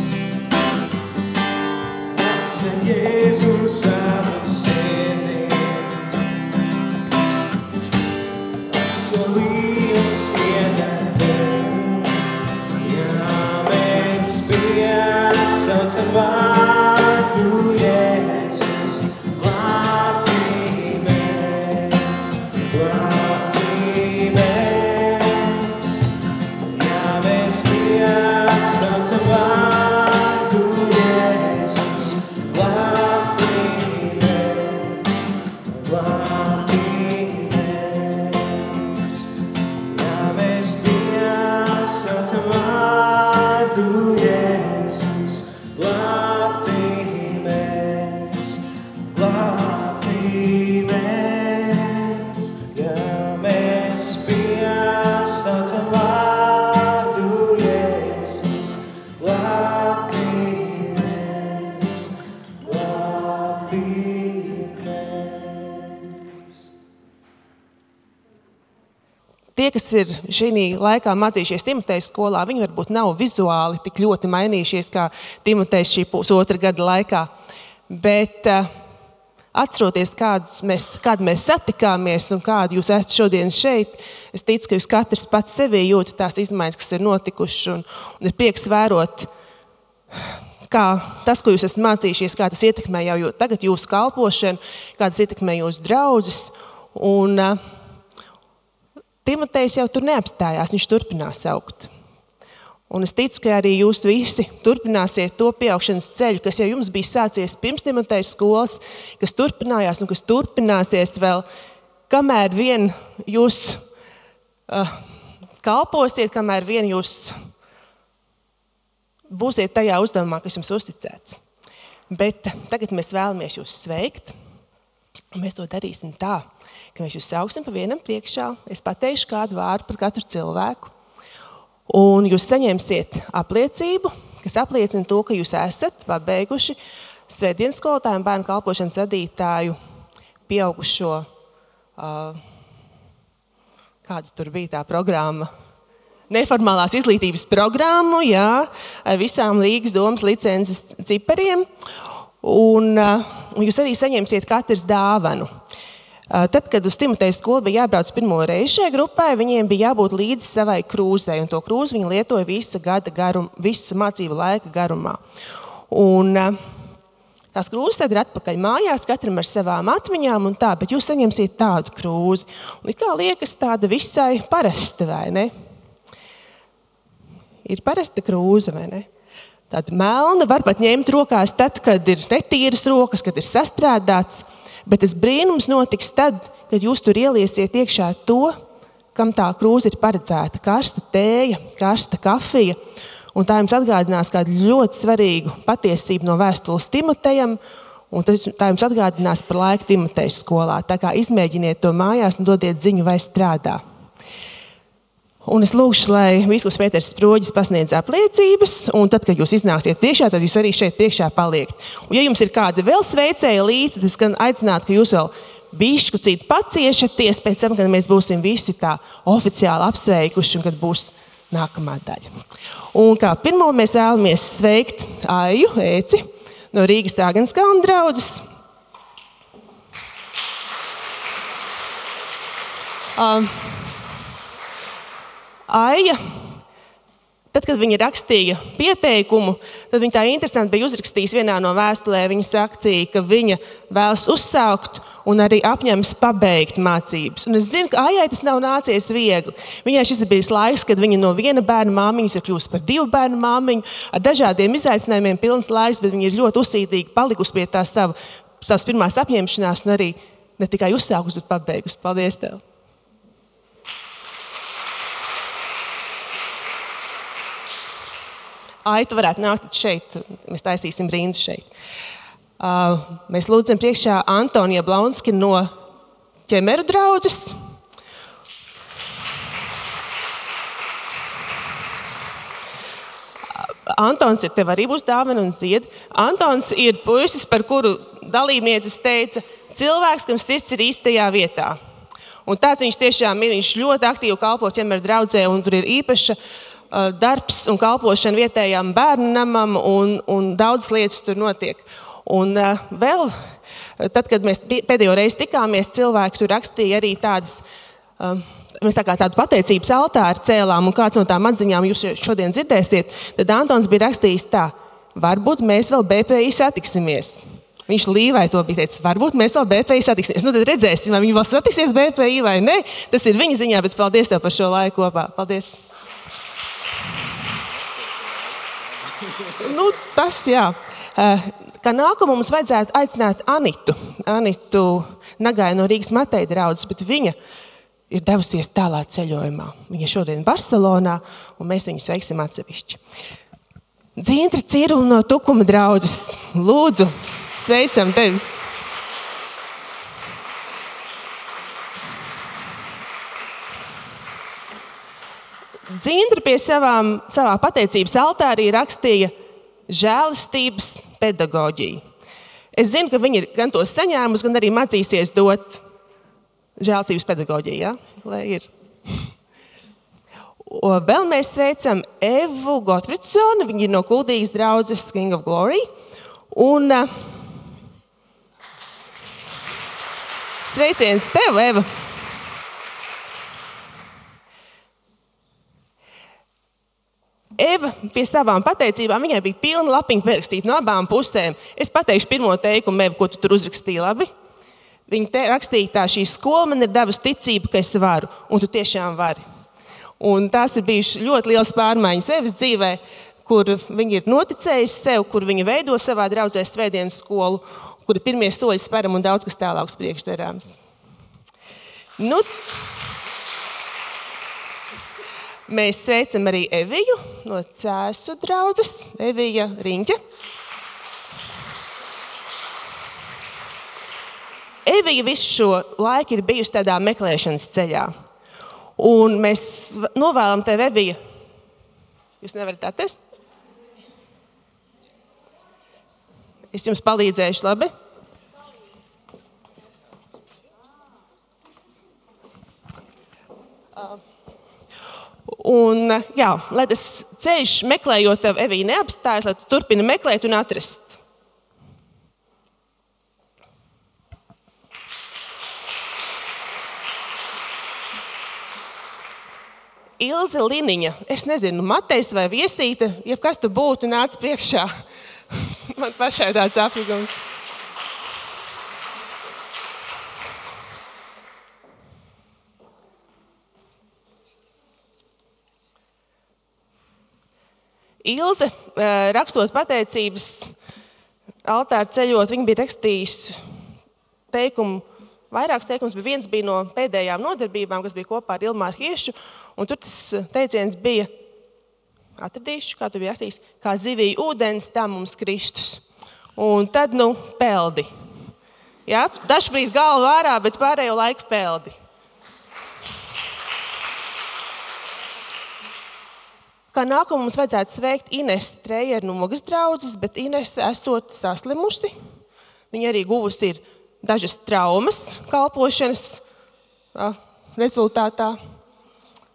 Atver Jēzus savu sirdī, apsolījums pieder tev. Ja mēs piesaucam vārdu Jēzus, glābti mēs, glābti mēs. Ja mēs piesaucam vārdu Jēzus, glābti mēs, glābti mēs. Ja mēs piesaucam vārdu Jēzus, glābti mēs, glābti mēs. Ja mēs piesaucam vārdu Jēzus, glābti mēs, glābti mēs. Tie, kas ir šī laikā mācījušies Timotejas skolā, viņi varbūt nav vizuāli tik ļoti mainījušies kā Timotejs šī pusotra gada laikā. Bet atceroties, kādu mēs satikāmies un kādu jūs esat šodien šeit, es ticu, ka jūs katrs pats sevī jūtat tās izmaiņas, kas ir notikušas, un ir prieks vērot, kā tas, ko jūs esat mācījušies, kā tas ietekmē jau tagad jūsu kalpošanu, kā tas ietekmē jūsu draudzes. Un Timotejs jau tur neapstājās, viņš turpinās augt. Un es ticu, ka arī jūs visi turpināsiet to pieaugšanas ceļu, kas jau jums bija sācies pirms Timotejas skolas, kas turpinājās un kas turpināsies vēl, kamēr vien jūs kalposiet, kamēr vien jūs būsiet tajā uzdevumā, kas jums uzticēts. Bet tagad mēs vēlamies jūs sveikt. Mēs to darīsim tā, ka mēs jūs sauksim pa vienam priekšā. Es pateikšu kādu vārdu par katru cilvēku. Un jūs saņemsiet apliecību, kas apliecina to, ka jūs esat pabeiguši svētdienas skolotāju un bērnu kalpošanas vadītāju pieaugušo, kāda tur bija tā programma, neformālās izglītības programmu, jā, ar visām Rīgas domas licences cipariem. Un jūs arī saņemsiet katrs dāvanu. Tad, kad uz Timotejas skolu bija jābrauc pirmo reizi šai grupai, viņiem bija jābūt līdzi savai krūzei, un to krūzi viņi lietoja visa mācību laika garumā. Un tās krūzes tad ir atpakaļ mājās, katram ar savām atmiņām un tā, bet jūs saņemsiet tādu krūzi. Un it kā liekas tāda visai parasta, vai ne? Ir parasta krūze, vai ne? Tāda melna var pat ņemt rokās tad, kad ir netīras rokas, kad ir sastrādāts, bet tas brīnums notiks tad, kad jūs tur ieliesiet iekšā to, kam tā krūze ir paredzēta. Karsta tēja, karsta kafija, un tā jums atgādinās kādu ļoti svarīgu patiesību no vēstules Timotejam, un tā jums atgādinās par laiku Timotejas skolā. Tā kā izmēģiniet to mājās un dodiet ziņu, vai strādā. Un es lūgšu, lai bīskaps Pēters Sproģis pasniedz apliecības, un tad, kad jūs iznāksiet priekšā, tad jūs arī šeit priekšā paliekt. Un ja jums ir kāda vēl sveicēja līdzi, tad es gan aicinātu, ka jūs vēl bišķucīt paciešaties pēc tam, kad mēs būsim visi tā oficiāli apsveikuši, un kad būs nākamā daļa. Un kā pirmo mēs vēlamies sveikt Aiju Ēci no Rīgas Tāgenskalna draudzes. Aija, tad, kad viņa rakstīja pieteikumu, tad viņa tā interesanti bija uzrakstījis vienā no vēstulē. Viņa sacīja, ka viņa vēlas uzsākt un arī apņemas pabeigt mācības. Un es zinu, ka Aijai tas nav nācies viegli. Viņai šis ir bijis laiks, kad viņa no viena bērna māmiņas ir kļūst par 2 bērnu māmiņu, ar dažādiem izaicinājumiem pilns laiks, bet viņa ir ļoti uzsītīgi palikusi pie tās savas pirmās apņemšanās un arī ne tikai uzsākus, bet pabeigusi. Paldies tev! Ai, tu varētu nākt šeit, mēs taisīsim rindu šeit. Mēs lūdzam priekšā Antonija Blaunski no Ķemeru draudzes. Antons ir, tev arī būs dāvana un zied. Antons ir puisis, par kuru dalībnieces teica, cilvēks, kam sirds ir īstajā vietā. Un tāds viņš tiešām ir, viņš ļoti aktīvi kalpo Ķemeru draudzē, un tur ir īpaša darbs un kalpošana vietējām bērnu namam, un daudz lietas tur notiek. Un vēl, tad, kad mēs pēdējo reizi tikāmies, cilvēki tur rakstīja arī tādas, mēs tā kā tādu pateicības altāru cēlām, un kāds no tām atziņām jūs šodien dzirdēsiet, tad Antons bija rakstījis tā, varbūt mēs vēl BPI satiksimies. Viņš Līvai to bija teicis, varbūt mēs vēl BPI satiksimies. Nu, tad redzēsim, vai viņi vēl satiksies BPI vai ne. Tas ir viņa ziņā, bet paldies tev par šo laiku kopā. Paldies! Nu, tas, jā. Kā nākamu mums vajadzētu aicināt Anitu Nagāju no Rīgas Mateja draudzes, bet viņa ir devusies tālā ceļojumā. Viņa šodien Barcelonā, un mēs viņu sveiksim atsevišķi. Dzintra Cirula no Tukuma draudzes. Lūdzu, sveicam tevi! Dzintra pie savā pateicības altārī rakstīja žēlastības pedagoģiju. Es zinu, ka viņi ir gan tos saņēmusi, gan arī mācīsies dot žēlastības pedagoģiju, ja? Lai ir. Vēl mēs sveicam Evu Gotfridsonu, viņa ir no Kuldīgas draudzes King of Glory. Un Sveiciens tev, Eva! Eva pie savām pateicībām, viņai bija pilna lapiņa pierakstīt no abām pusēm. Es pateikšu pirmo teikumu, Eva, ko tu tur uzrakstīji, labi? Viņa rakstīja tā, šī skola man ir devusi ticību, ka es varu, un tu tiešām vari. Un tās ir bijušas ļoti liels pārmaiņas Evas dzīvē, kur viņa ir noticējusi sev, kur viņa veido savā draudzē Svētdienas skolu, kur ir pirmie soļi speram un daudz kas tālāks priekšdarāms. Nu, mēs sveicam arī Eviju no Cēsu draudzes, Evija Riņķa. Evija visu šo laiku ir bijusi tādā meklēšanas ceļā. Un mēs novēlam tev, Evija, jūs nevarat atrast? Es jums palīdzēšu, labi? Un, jā, lai tas ceļš meklējot tev, Evija, neapstājas, lai tu turpini meklēt un atrast. Ilze Liniņa, es nezinu, Matejs vai Viesīte, jebkas tu būtu, nāc priekšā. Man pašai tāds apjugums. Ilze, rakstot pateicības altāru ceļot, viņa bija rakstījusi teikumu, vairākus teikumus, bet viens bija no pēdējām nodarbībām, kas bija kopā ar Ilmāru Hiešu, un tur tas teiciens bija, atradīšu, kā tu biji rakstījis, kā zivīja ūdens, tā mums Kristus. Un tad, peldi. Ja? Dažbrīd galvu ārā, bet pārējo laiku peldi. Kā nākamā mums vajadzētu sveikt Inesu Trejeru no Mugas draudzes, bet Inese esot saslimusi. Viņa arī guvusi ir dažas traumas kalpošanas rezultātā,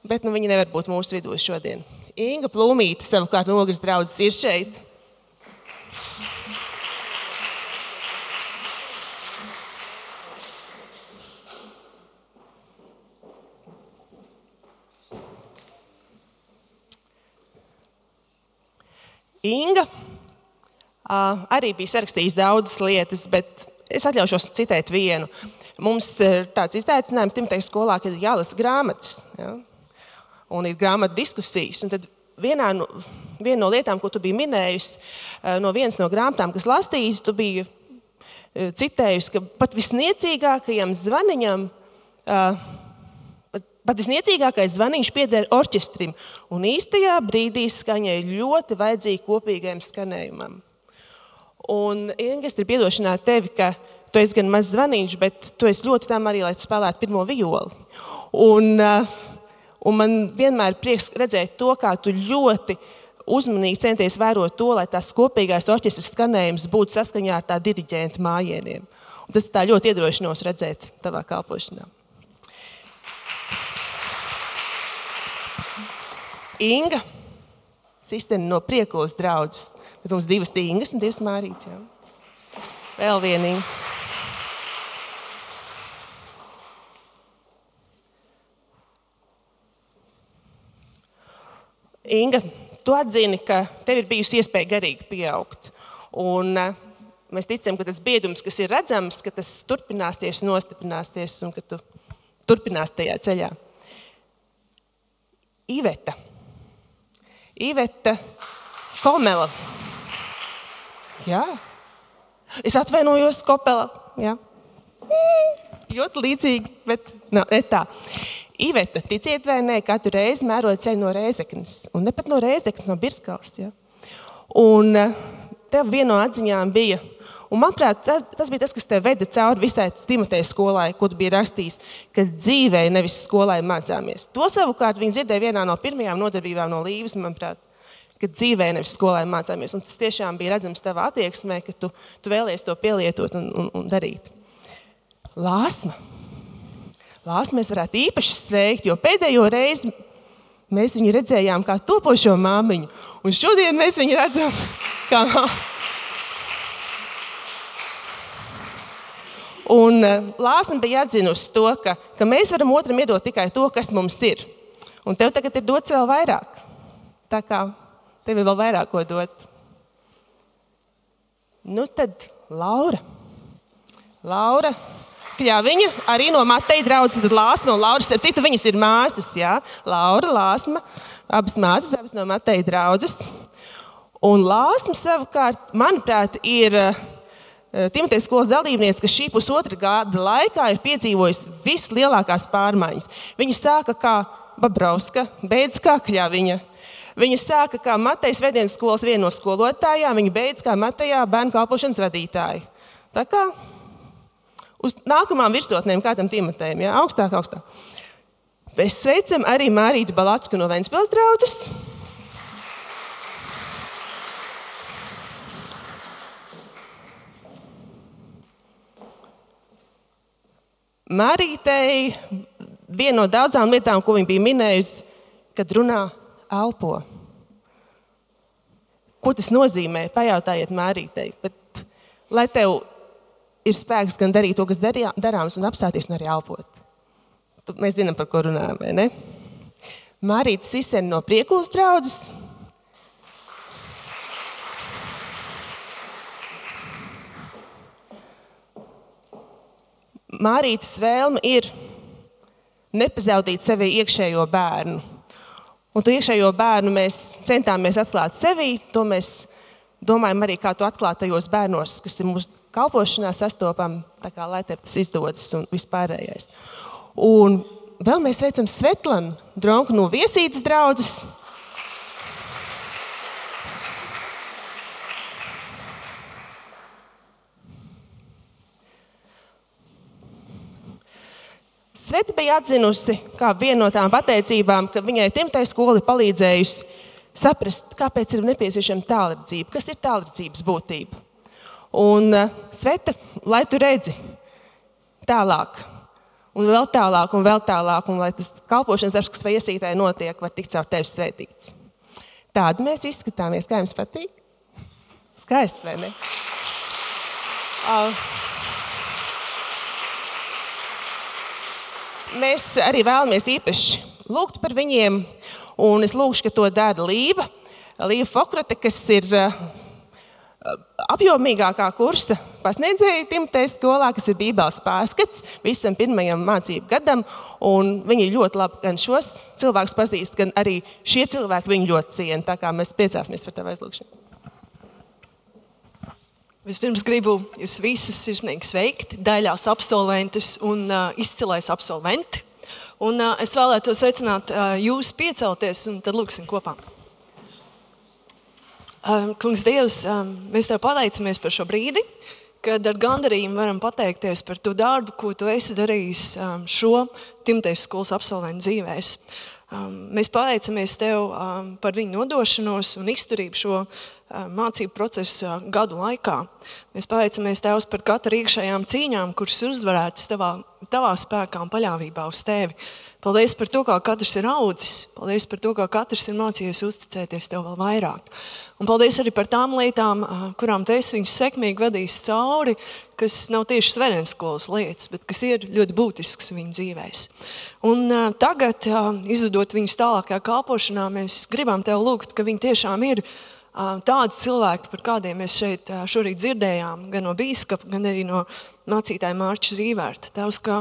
bet viņa nevar būt mūsu vidū šodien. Inga Plūmīte savukārt no Mugas draudzes ir šeit. Inga arī bija sarakstījusi daudzas lietas, bet es atļaušos citēt vienu. Mums ir tāds izaicinājums Timotejas skolā, kad ir jālasa grāmatas, ja? Un ir grāmatu diskusijas. Un tad viena no lietām, ko tu biji minējusi, no vienas no grāmatām, kas lastījusi, tu biji citējusi, ka pat visniecīgākajam zvaniņam, pat visniecīgākais zvaniņš pieder orķestrim, un īstajā brīdī skaņai ļoti vajadzīga kopīgajam skanējumam. Un Inga, es gribu piedošanāt tevi, ka tu esi gan maz zvaniņš, bet tu esi ļoti tam arī, lai tu spēlētu pirmo violi. Un man vienmēr ir prieks redzēt to, kā tu ļoti uzmanīgi centies vērot to, lai tās kopīgais orķestras skanējums būtu saskaņā ar tā diriģenta mājieniem. Un tas tā ļoti iedrošinos redzēt tavā kalpošanā. Inga, sistēma no Priekulas draudzes. Tad mums divas Ingas un divas Mārītes. Ja? Vēl viena Inga. Inga, tu atzini, ka tev ir bijusi iespēja garīgi pieaugt. Un mēs ticam, ka tas biedums, kas ir redzams, ka tas turpināsies, nostiprināsies un ka tu turpinās tajā ceļā. Iveta Komela. Jā. Es atvainojos, Kopela. Jā. Ļoti līdzīgi, bet ne tā. Iveta, ticiet vai nē, katru reizi mērot ceļu no Rēzeknes. Un ne pat no Rēzeknes, no Birskals. Ja? Un tev viena no atziņām bija, un manuprāt, tas bija tas, kas tev veda cauri visai Timotejas skolai, ko tu biji rakstījis, ka dzīvē nevis skolai mācāmies. To savukārt viņi dzirdēja vienā no pirmajām nodarbībām no Līvas, manuprāt, ka dzīvē nevis skolai mācāmies. Un tas tiešām bija redzams tavā attieksmē, ka tu vēlies to pielietot un darīt. Lāsma mēs varētu īpaši sveikt, jo pēdējo reizi mēs viņu redzējām kā topošo māmiņu, un šodien mēs viņu redzam kā Un Lāsma bija atzinusi to, ka mēs varam otram iedot tikai to, kas mums ir. Un tev tagad ir dots vēl vairāk. Tā kā tev ir vēl vairāk ko dot. Nu tad Laura. Laura, Kļaviņa, arī no Mateja draudzes, tad Lāsma un Laura. Starp citu, viņas ir māsas, jā. Laura, Lāsma, abas māsas, abas no Mateja draudzes. Un Lāsma savukārt, manuprāt, ir Timoteja skolas dalībniece, kas šī pusotra gada laikā ir piedzīvojusi vislielākās pārmaiņas. Viņa sāka kā Babrauska, beidz kā Kļaviņa. Viņa sāka kā Mateja Svētdienas skolas viena no skolotājām, viņa beidz kā Matejā bērnu kalpošanas vadītāja. Tā kā uz nākamām virsotnēm, kā tam Timotejam, jā, augstāk. Mēs sveicam arī Mārītu Balacku no Ventspils draudzes. Mārītei viena no daudzām lietām, ko viņa bija minējusi, kad runā, elpo. Ko tas nozīmē? Pajautājiet Mārītei. Bet, lai tev ir spēks gan darīt to, kas darāms, un apstāties un arī elpot. Mēs zinām, par ko runājam, vai ne? Mārīta Sisene no Priekulas draudzes. Mārītas vēlme ir nepazaudīt sevi iekšējo bērnu. Un to iekšējo bērnu mēs centāmies atklāt sevī, to mēs domājam arī, kā to atklāt tajos bērnos, kas ir mūsu kalpošanā sastopam, tā kā lai tev tas izdodas un vispārējais. Un vēl mēs sveicam Svetlanu Dronku no Viesītes draudzes. Sveta bija atzinusi, kā viena no tām pateicībām, ka viņai Timoteja skola ir palīdzējusi saprast, kāpēc ir nepieciešama tālredzība, kas ir tālredzības būtība. Un Sveta, lai tu redzi tālāk, un vēl tālāk, un lai tas kalpošanas darbs, kas Viesītē notiek, var tikt caur tevi svētīts. Tādi mēs izskatāmies. Kā jums patīk? Skaisti, vai ne? Mēs arī vēlamies īpaši lūgt par viņiem, un es lūgšu, ka to dara Līva Fokrate, kas ir apjomīgākā kursa pasniedzēja Timoteja skolā, kas ir Bībeles pārskats visam pirmajam mācību gadam, un viņi ļoti labi gan šos cilvēkus pazīst, gan arī šie cilvēki viņu ļoti ciena, tā kā mēs priecāsimies par tavu aizlūgšanu. Vispirms gribu jūs visus sirsnīgi sveikt, daļās absolventes un izcilais absolventi. Un es vēlētos aicināt jūs piecelties un tad lūksim kopā. Kungs Dievs, mēs Tev pateicamies par šo brīdi, kad ar gandarījumu varam pateikties par to darbu, ko Tu esi darījis šo Timoteja skolas absolventu dzīvēs. Mēs pateicamies Tev par viņu nodošanos un izturību šo mācību procesu gadu laikā. Mēs pateicamies Tevs par katru iekšējām cīņām, kuras uzvarētas tavā spēkā un paļāvībā uz Tevi. Paldies par to, kā katrs ir audzis. Paldies par to, kā katrs ir mācījies uzticēties Tev vēl vairāk. Un paldies arī par tām lietām, kurām Tu esi viņus sekmīgi vadījis cauri, kas nav tieši Svētdienas skolas lietas, bet kas ir ļoti būtisks viņu dzīvēs. Un tagad, izvedot viņus tālākajā kalpošanā, mēs gribam Tev lūgt, ka viņi tiešām ir tādi cilvēki, par kādiem mēs šeit šorīt dzirdējām, gan no bīskapa, gan arī no mācītāja Mārča Zīvērta. Tevs, ka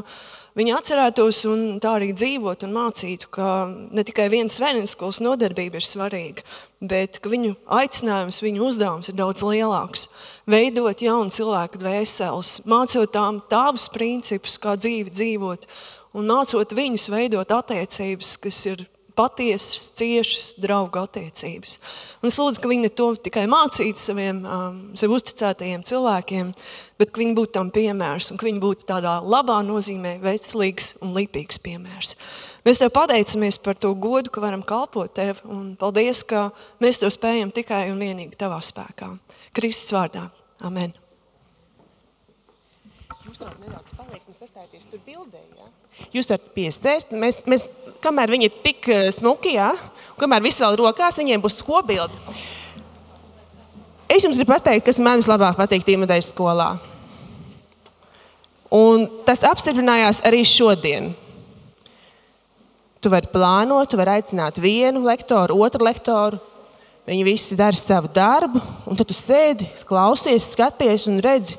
viņi atcerētos un tā arī dzīvot un mācītu, ka ne tikai viena Svētdienas skolas nodarbība ir svarīga, bet ka viņu aicinājums, viņu uzdevums ir daudz lielāks. Veidot jaunu cilvēku dvēseles, mācot tām tavus principus, kā dzīvi dzīvot, un mācot viņus veidot attiecības, kas ir patiesas, ciešas, draugu attiecības. Un es lūdzu, ka viņi ne to tikai mācītu sev uzticētajiem cilvēkiem, bet ka viņi būtu tam piemērs un ka viņi būtu tādā labā nozīmē veselīgs un lipīgs piemērs. Mēs Tev pateicamies par to godu, ka varam kalpot Tev, un paldies, ka mēs to spējam tikai un vienīgi Tavā spēkā. Kristus vārdā. Amen. Jūs varat nedaudz paliekt un sastājieties tur bildē, jā? Jūs varat piestēst. Mēs kamēr viņi ir tik smuki, jā, kamēr viss vēl rokās, viņiem būs skobildi. Es jums gribu pateikt, kas man vislabāk patīk Timoteja skolā. Un tas apstiprinājās arī šodien. Tu vari plānot, tu vari aicināt vienu lektoru, otru lektoru. Viņi visi dara savu darbu, un tad tu sēdi, klausies, skaties un redzi,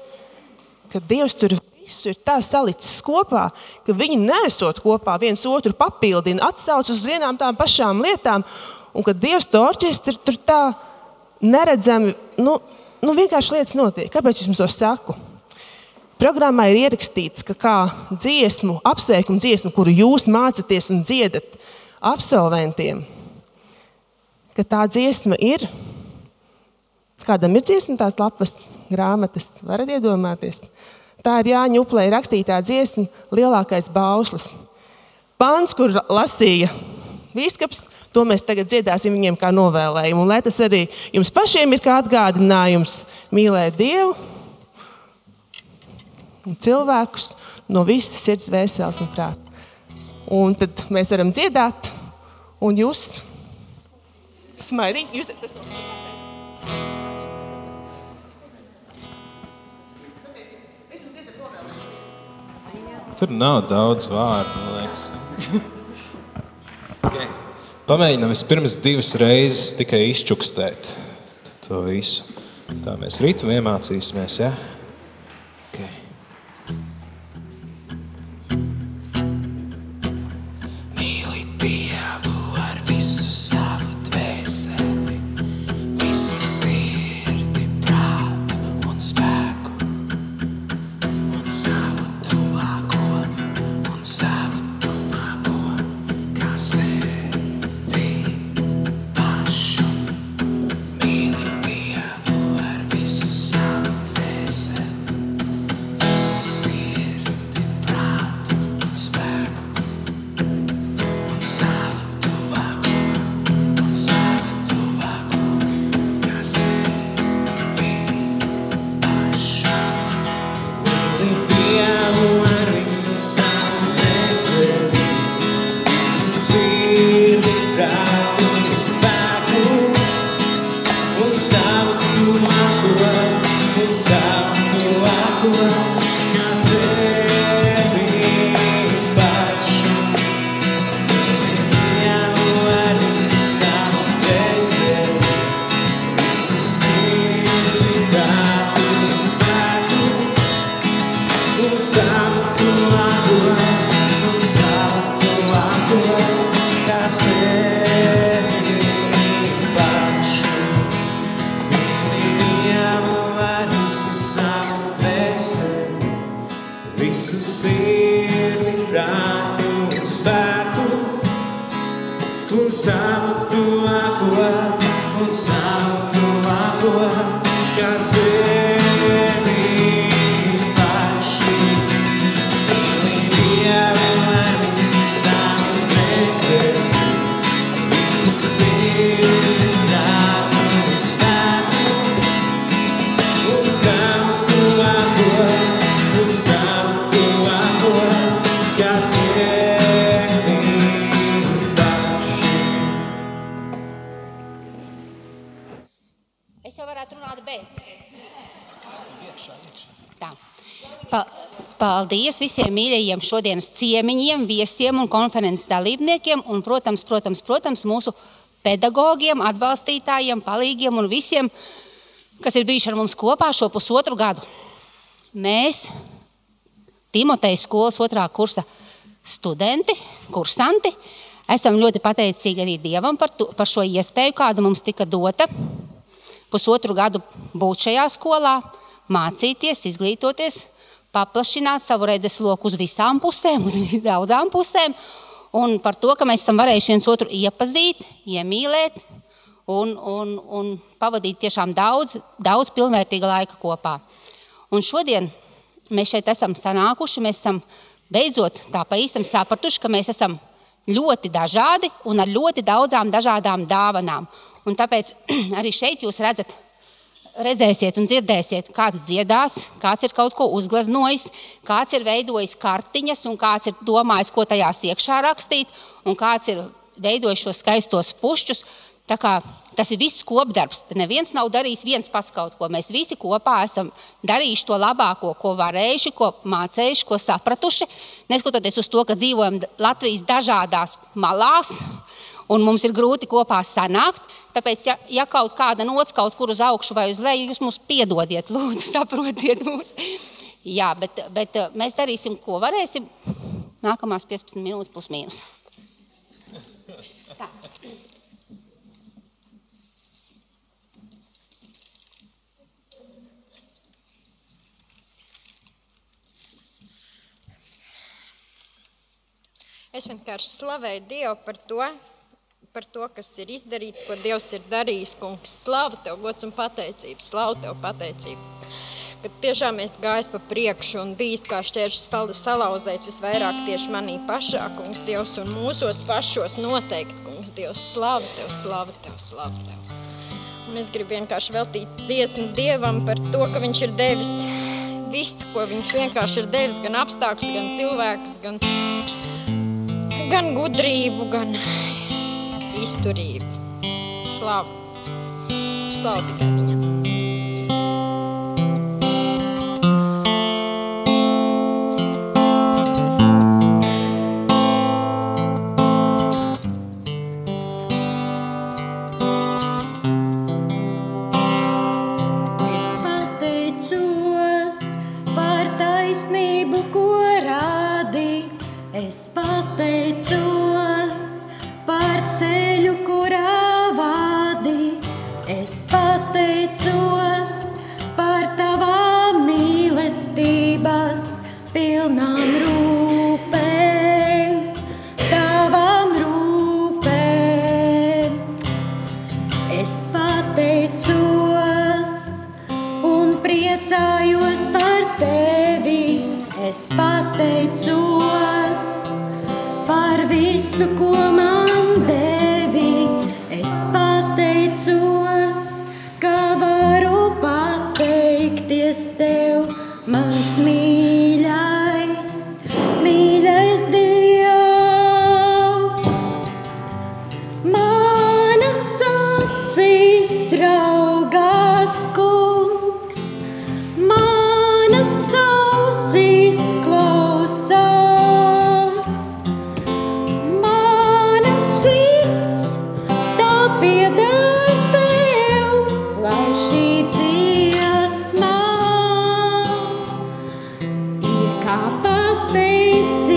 ka Dievs tur visu ir tā salicis kopā, ka viņi nesot kopā viens otru papildina, atsauc uz vienām tām pašām lietām, un ka Dievs to orķestri tur tā neredzami, vienkārši lietas notiek. Kāpēc es jums to saku? Programmā ir ierakstīts, ka kā dziesmu, apsveikumu dziesmu, kuru jūs mācaties un dziedat absolventiem, ka tā dziesma ir, kādam ir dziesma tās lapas, grāmatas, varat iedomāties? Tā ir Jāņa Uplē rakstītā dziesma Lielākais bauslis. Pāns, kur lasīja bīskaps, to mēs tagad dziedāsim viņiem kā novēlējumu. Un lai tas arī jums pašiem ir kā atgādinājums mīlēt Dievu un cilvēkus no visas sirds, dvēseles un prāta. Un tad mēs varam dziedāt, un jūs smaidīt. Jūs... Tur nav daudz vārdu, man liekas. Okay. Pamēģinām vispirms 2 reizes tikai izčukstēt to visu. Tā mēs rītu iemācīsimies, ja? Okay. Mīli Dievu ar visu savu dvēseli, visu sirdi, prātu un spēku, un savu tuvāko, kā sevi pašu. Mīli Dievu ar visu savu dvēseli, visu sirdi, prātu un spēku, un savu tuvāko, kā sevi pašu. Mīli Dievu ar visu savu dvēseli, visu sirdi, prātu un spēku, un savu tuvāko, kā sevi pašu. Dievu ar visu savu dvēseli, visu sirdi, prātu un spēku, un savu tuvāko, kā sevi pašu. Mīli Dievu ar visu savu dvēseli, visu sirdi, prātu un spēku, un savu tuvāko, kā sevi pašu. Mīli Dievu ar visu savu dvēseli, visu sirdi, prātu un spēku, un savu tuvāko, kā sevi pašu. Es jau varētu runāt bez. Tā. Paldies visiem mīļajiem šodienas ciemiņiem, viesiem un konferences dalībniekiem un, protams, mūsu pedagogiem, atbalstītājiem, palīgiem un visiem, kas ir bijuši ar mums kopā šo 1,5 gadu. Mēs, Timotejas skolas 2. kursa studenti, kursanti, esam ļoti pateicīgi arī Dievam par šo iespēju, kāda mums tika dota 1,5 gadu būt šajā skolā, mācīties, izglītoties, paplašināt savu redzesloku uz visām pusēm, uz daudzām pusēm, un par to, ka mēs esam varējuši viens otru iepazīt, iemīlēt un pavadīt tiešām daudz pilnvērtīga laika kopā. Un šodien mēs šeit esam sanākuši, mēs esam beidzot tā pa īstam sapratuši, ka mēs esam ļoti dažādi un ar ļoti daudzām dažādām dāvanām. Un tāpēc arī šeit jūs redzēsiet un dzirdēsiet, kāds dziedās, kāds ir kaut ko uzgleznojis, kāds ir veidojis kartiņas un kāds ir domājis, ko tajās iekšā rakstīt, un kāds ir veidojis šos skaistos pušķus. Tā kā tas ir viss kopdarbs. Neviens nav darījis viens pats kaut ko. Mēs visi kopā esam darījuši to labāko, ko varējuši, ko mācējuši, ko sapratuši. Neskatoties uz to, ka dzīvojam Latvijas dažādās malās un mums ir grūti kopā sanākt. Tāpēc, ja kaut kāda nots kaut kur uz augšu vai uz leju, jūs mums piedodiet, lūdzu, saprotiet mūs. Jā, bet mēs darīsim, ko varēsim. Nākamās 15 minūtes plus mīnus. Tā. Es vienkārši slavēju Dievu par to, kas ir izdarīts, ko Dievs ir darījis. Kungs, slavu Tev, gods un pateicību, slavu Tev pateicību. Kad tiešām es gājis pa priekšu un bijis kā šķēršļu salauzējis visvairāk tieši manī pašā, Kungs, Dievs, un mūsos pašos noteikti, Kungs, Dievs, slavu Tev, slavu Tev, slavu Tev. Un es gribu vienkārši veltīt dziesmu Dievam par to, ka Viņš ir devis visu, ko Viņš vienkārši ir devis, gan apstākļus, gan cilvēkus, gan gudrību, gan izturību. Slavu. Slavu tikai Viņam. Es pateicos par taisnību, ko rādi. Es pateicos par ceļu, kurā vādi. Es pateicos par tavām mīlestības pilnām rūpēm, tavām rūpēm. Es pateicos un priecājos par tevi. Es pateicos par visu, ko man devi. Es pateicos, ka varu pateikties tev, mans mīļais, mīļais Dievs. Manas acīs raugās Kungs, manas ausis klausās. Mana sirds tā pieder tev, lai šī dziesma ir kā pateicībā.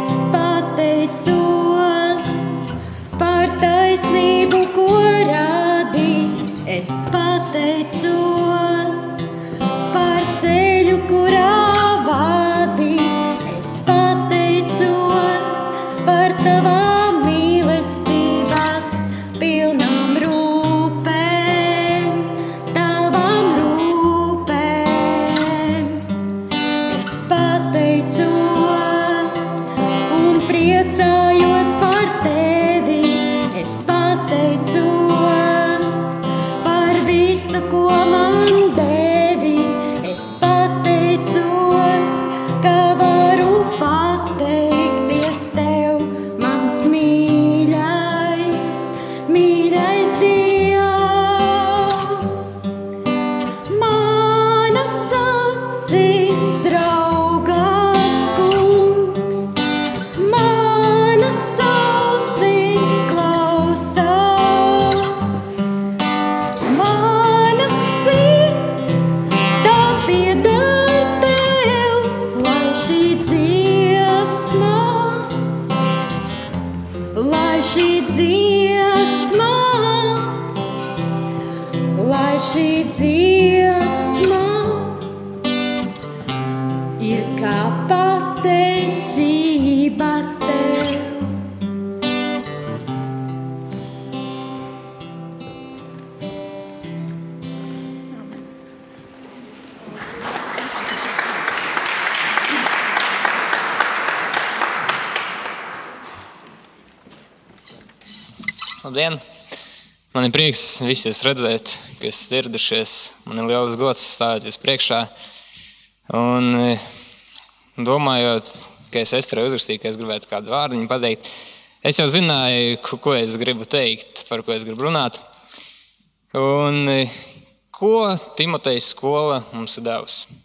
Es pateicos par taisnību, ko rādi. Es pateicos par ceļu, kurā vādi. Es pateicos par tavām mīlestības pilnām rūpēm, tavām rūpēm. Es pateicos un priecājos par tevi. Es pateicos par visu, ko man devi. Es pateicos, ka varu pateikties tev, mans mīļais, mīļais Dievs. Manas acīs raugās Kungs, manas ausis klausās. Mana sirds tā pieder tev, lai šī dziesma, lai šī dziesma, lai šī dziesma ir kā pateicība tev. Labdien! Man ir prieks visus redzēt, ka esat ieradušies. Man ir liels gods stāvēt jūs priekšā. Un domājot, ka es Esterai uzrakstīju, ka es gribētu kādu vārdiņu pateikt. Es jau zināju, ko es gribu teikt, par ko es gribu runāt. Un ko Timotejas skola mums ir devusi?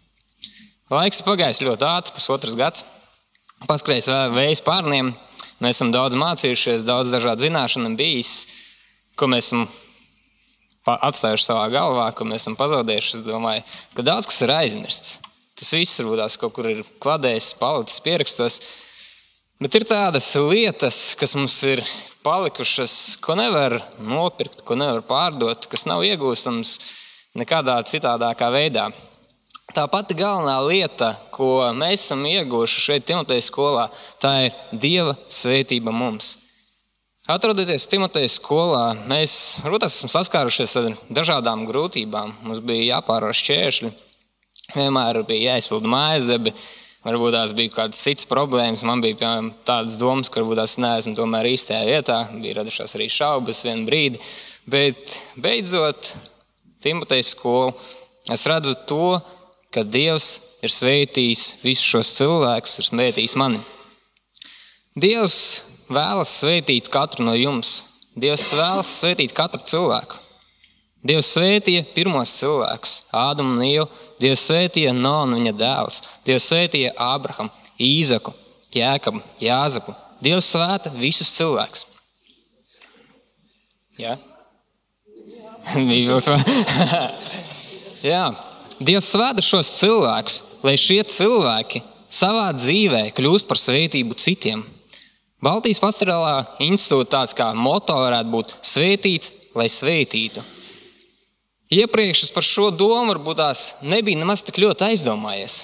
Laiks pagājis ļoti ātri, 1,5 gads. Paskrējis vējs pārniem. Mēs esam daudz mācījušies, daudz dažādu zināšanu bijis, ko mēs esam atstājuši savā galvā, ko mēs esam pazaudējuši. Es domāju, ka daudz kas ir aizmirsts. Tas viss varbūt kaut kur ir kladējis, palicis pierakstos. Bet ir tādas lietas, kas mums ir palikušas, ko nevar nopirkt, ko nevar pārdot, kas nav iegūstams nekādā citādākā veidā. Tā pati galvenā lieta, ko mēs esam ieguvuši šeit Timotejas skolā, tā ir Dieva svētība mums. Atrodoties Timotejas skolā, mēs esam saskārušies ar dažādām grūtībām. Mums bija jāpārvar šķēršļi, vienmēr bija jāizpilda mājasdarbi, varbūt tās bija kādas citas problēmas. Man bija piemēram tādas domas, ka varbūt tās neesmu tomēr īstajā vietā, bija radušās arī šaubas vienu brīdi. Bet beidzot Timotejas skolu, es redzu to, ka Dievs ir svētījis visus šos cilvēkus, ir svētījis mani. Dievs vēlas svētīt katru no jums. Dievs vēlas svētīt katru cilvēku. Dievs svētīja pirmos cilvēkus, Ādamu un Ievu. Dievs svētīja Noa un viņa dēlus. Dievs svētīja Ābrahamu, Īzaku, Jēkabu, Jāzepu. Dievs svēta visus cilvēkus. Jā? Jā. Dievs svēta šos cilvēkus, lai šie cilvēki savā dzīvē kļūst par svētību citiem. Baltijas pastorālā institūta tāds kā moto varētu būt svētīts, lai svētītu. Iepriekš es par šo domu varbūt tās nebija nemaz tik ļoti aizdomājies,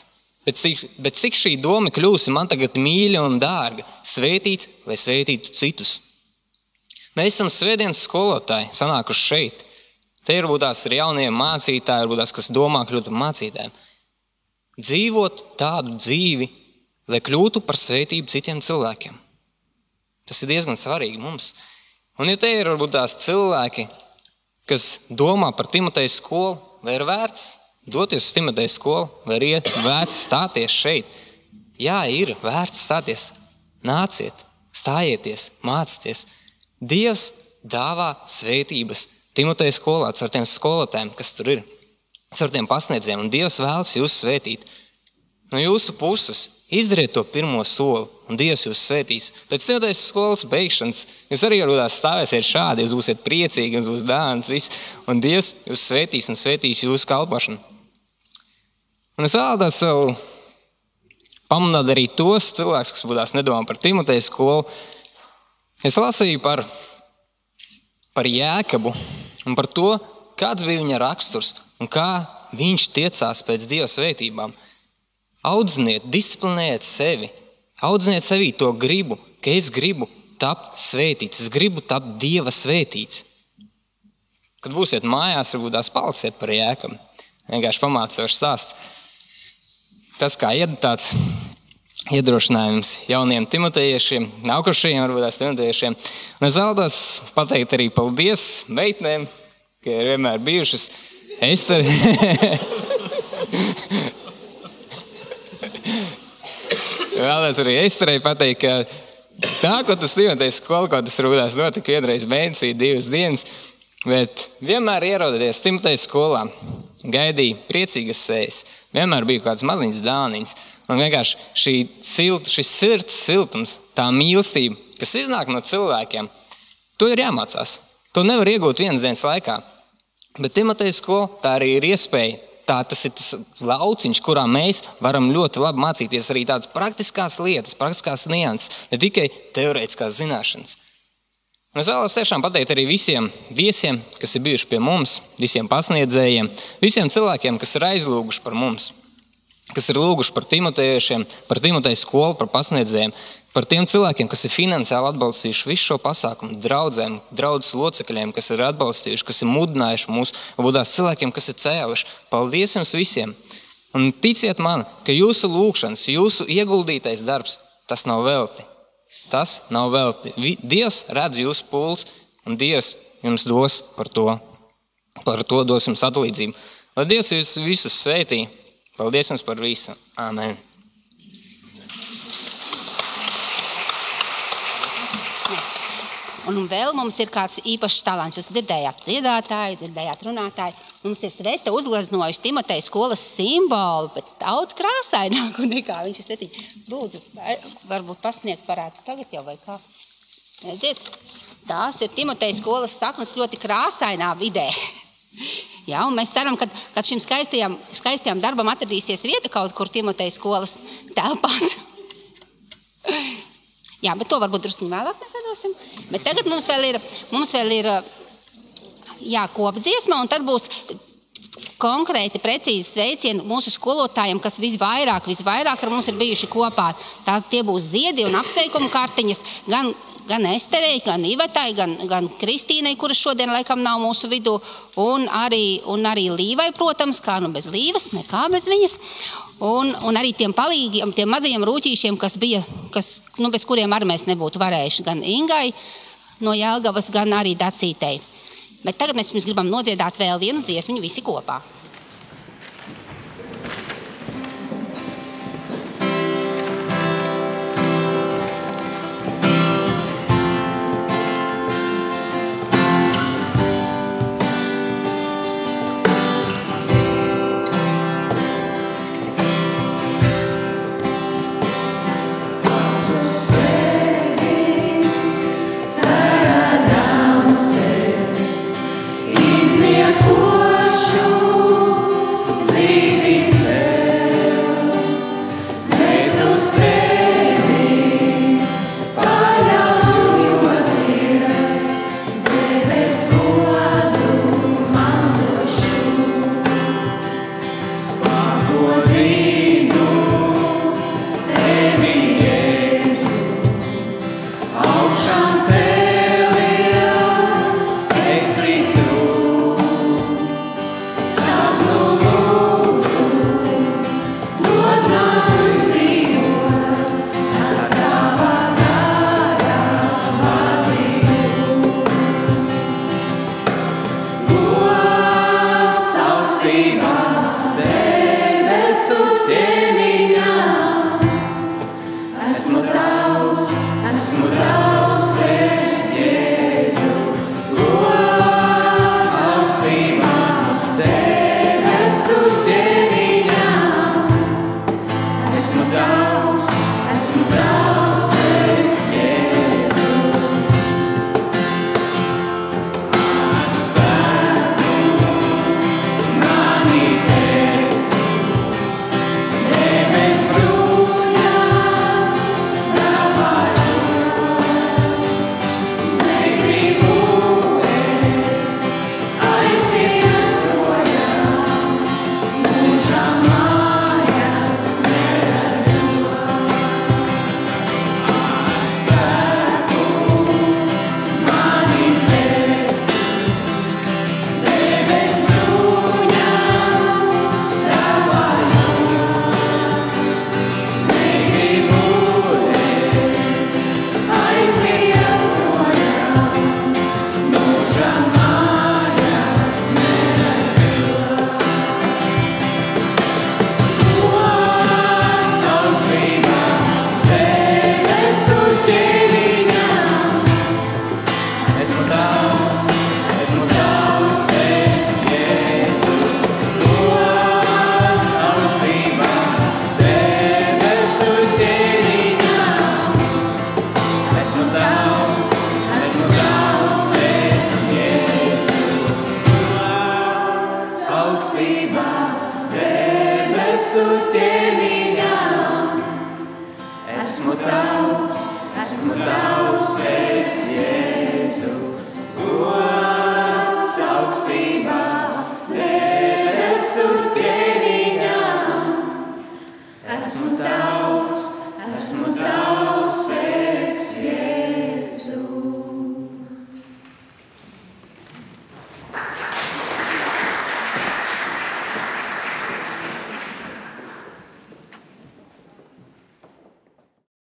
bet cik šī doma kļūsi man tagad mīļa un dārga. Svētīts, lai svētītu citus. Mēs esam svētdienas skolotāji, sanākuši šeit. Te varbūt tās ir jaunie mācītāji, varbūt tās, kas domā kļūt par mācītājiem. Dzīvot tādu dzīvi, lai kļūtu par svētību citiem cilvēkiem. Tas ir diezgan svarīgi mums. Un ja te ir varbūt tās cilvēki, kas domā par Timotejas skolu, vai ir vērts doties uz Timotejas skolu, vai ir vērts stāties šeit? Jā, ir vērts stāties. Nāciet, stājieties, mācieties. Dievs dāvā svētības Timotejas skolā, ar tiem skolotājiem, kas tur ir, ar tiem pasniedzējiem, un Dievs vēlas jūs svētīt. No jūsu puses izdariet to pirmo soli, un Dievs jūs svētīs. Pēc Timotejas skolas beigšanas jūs arī varbūt stāvēsiet šādi, jūs būsiet priecīgi, jūs būs dāvans, viss, un Dievs jūs svētīs un svētīs jūsu kalpošanu. Un es vēlos vēl pamanāt arī tos cilvēkus, kas būtās nedomā par Timotejas skolu. Es lasīju par Jēkabu un par to, kāds bija viņa raksturs un kā viņš tiecās pēc Dieva svētībām. Audziniet, disciplinējiet sevi, audziniet sevī to gribu, ka es gribu tapt svētīts, es gribu tapt Dieva svētīts. Kad būsiet mājās, varbūt tās paliciet par Jēkabu. Vienkārši pamācošs stāsts. Tas kā tāds iedrošinājums jauniem timotejiešiem, nākošajiem varbūt tās timotejiešiem. Un es vēlos pateikt arī paldies meitnēm, ka ir vienmēr bijušas. Esteri. Vēlos arī Esterei pateikt, ka nākot uz Timotejas skolu, ko tas rūdās notika vienreiz mēnesī, 2 dienas, bet vienmēr ierodaties Timotejas skolā, gaidīja priecīgas sejas. Vienmēr bija kāds maziņas dāniņas. Un vienkārši šis sirds siltums, tā mīlestība, kas iznāk no cilvēkiem, to ir jāmācās. To nevar iegūt vienas dienas laikā. Bet Timotejas skola tā arī ir iespēja. Tas ir tas lauciņš, kurā mēs varam ļoti labi mācīties arī tādas praktiskās lietas, praktiskās nianses, ne tikai teorētiskās zināšanas. Un es vēlos tiešām pateikt arī visiem viesiem, kas ir bijuši pie mums, visiem pasniedzējiem, visiem cilvēkiem, kas ir aizlūguši par mums, kas ir lūguši par timotejiešiem, par Timotejas skolu, par pasniedzējiem, par tiem cilvēkiem, kas ir finansiāli atbalstījuši visu šo pasākumu, draudzēm, draudzes locekļiem, kas ir atbalstījuši, kas ir mudinājuši mūs, varbūt tās cilvēkiem, kas ir cēluši. Paldies jums visiem! Un ticiet man, ka jūsu lūgšanas, jūsu ieguldītais darbs, tas nav velti. Tas nav velti. Dievs redz jūsu pūles, un Dievs jums dos par to dos jums atlīdzību. Lai Dievs jūs visus svētī. Paldies jums par visu. Āmen. Un vēl mums ir kāds īpašs talants. Jūs dzirdējāt dziedātāju, dzirdējāt runātāju. Mums ir Sveta uzgleznojusi Timoteja skolas simbolu, bet daudz krāsaināku nekā viņš ir Svetiņš. Lūdzu, varbūt pasniegt varētu tagad jau vai kā. Redziet, tās ir Timoteja skolas saknes ļoti krāsainā vidē. Jā, un mēs ceram, ka šim skaistajam darbam atradīsies vieta kaut kur Timoteja skolas telpās. Jā, bet to varbūt drusciņi vēlāk mēs vedosim. Bet tagad mums vēl ir kopdziesma, un tad būs konkrēti, precīzi sveicieni mūsu skolotājiem, kas visvairāk ar mums ir bijuši kopā. Tie būs ziedi un apsveikumu kartiņas, gan Esterei, gan Ivetai, gan Kristīnai, kuras šodien laikam nav mūsu vidū, un arī Līvai, protams, kā nu bez Līvas, nekā bez viņas. Un arī tiem palīgiem, tiem mazajiem rūķīšiem, bez kuriem arī mēs nebūtu varējuši. Gan Ingai no Jelgavas, gan arī Dacītei. Bet tagad mēs jums gribam nodziedāt vēl vienu dziesmiņu visi kopā. Esmu tavs, es Jēzu, gods augstībā.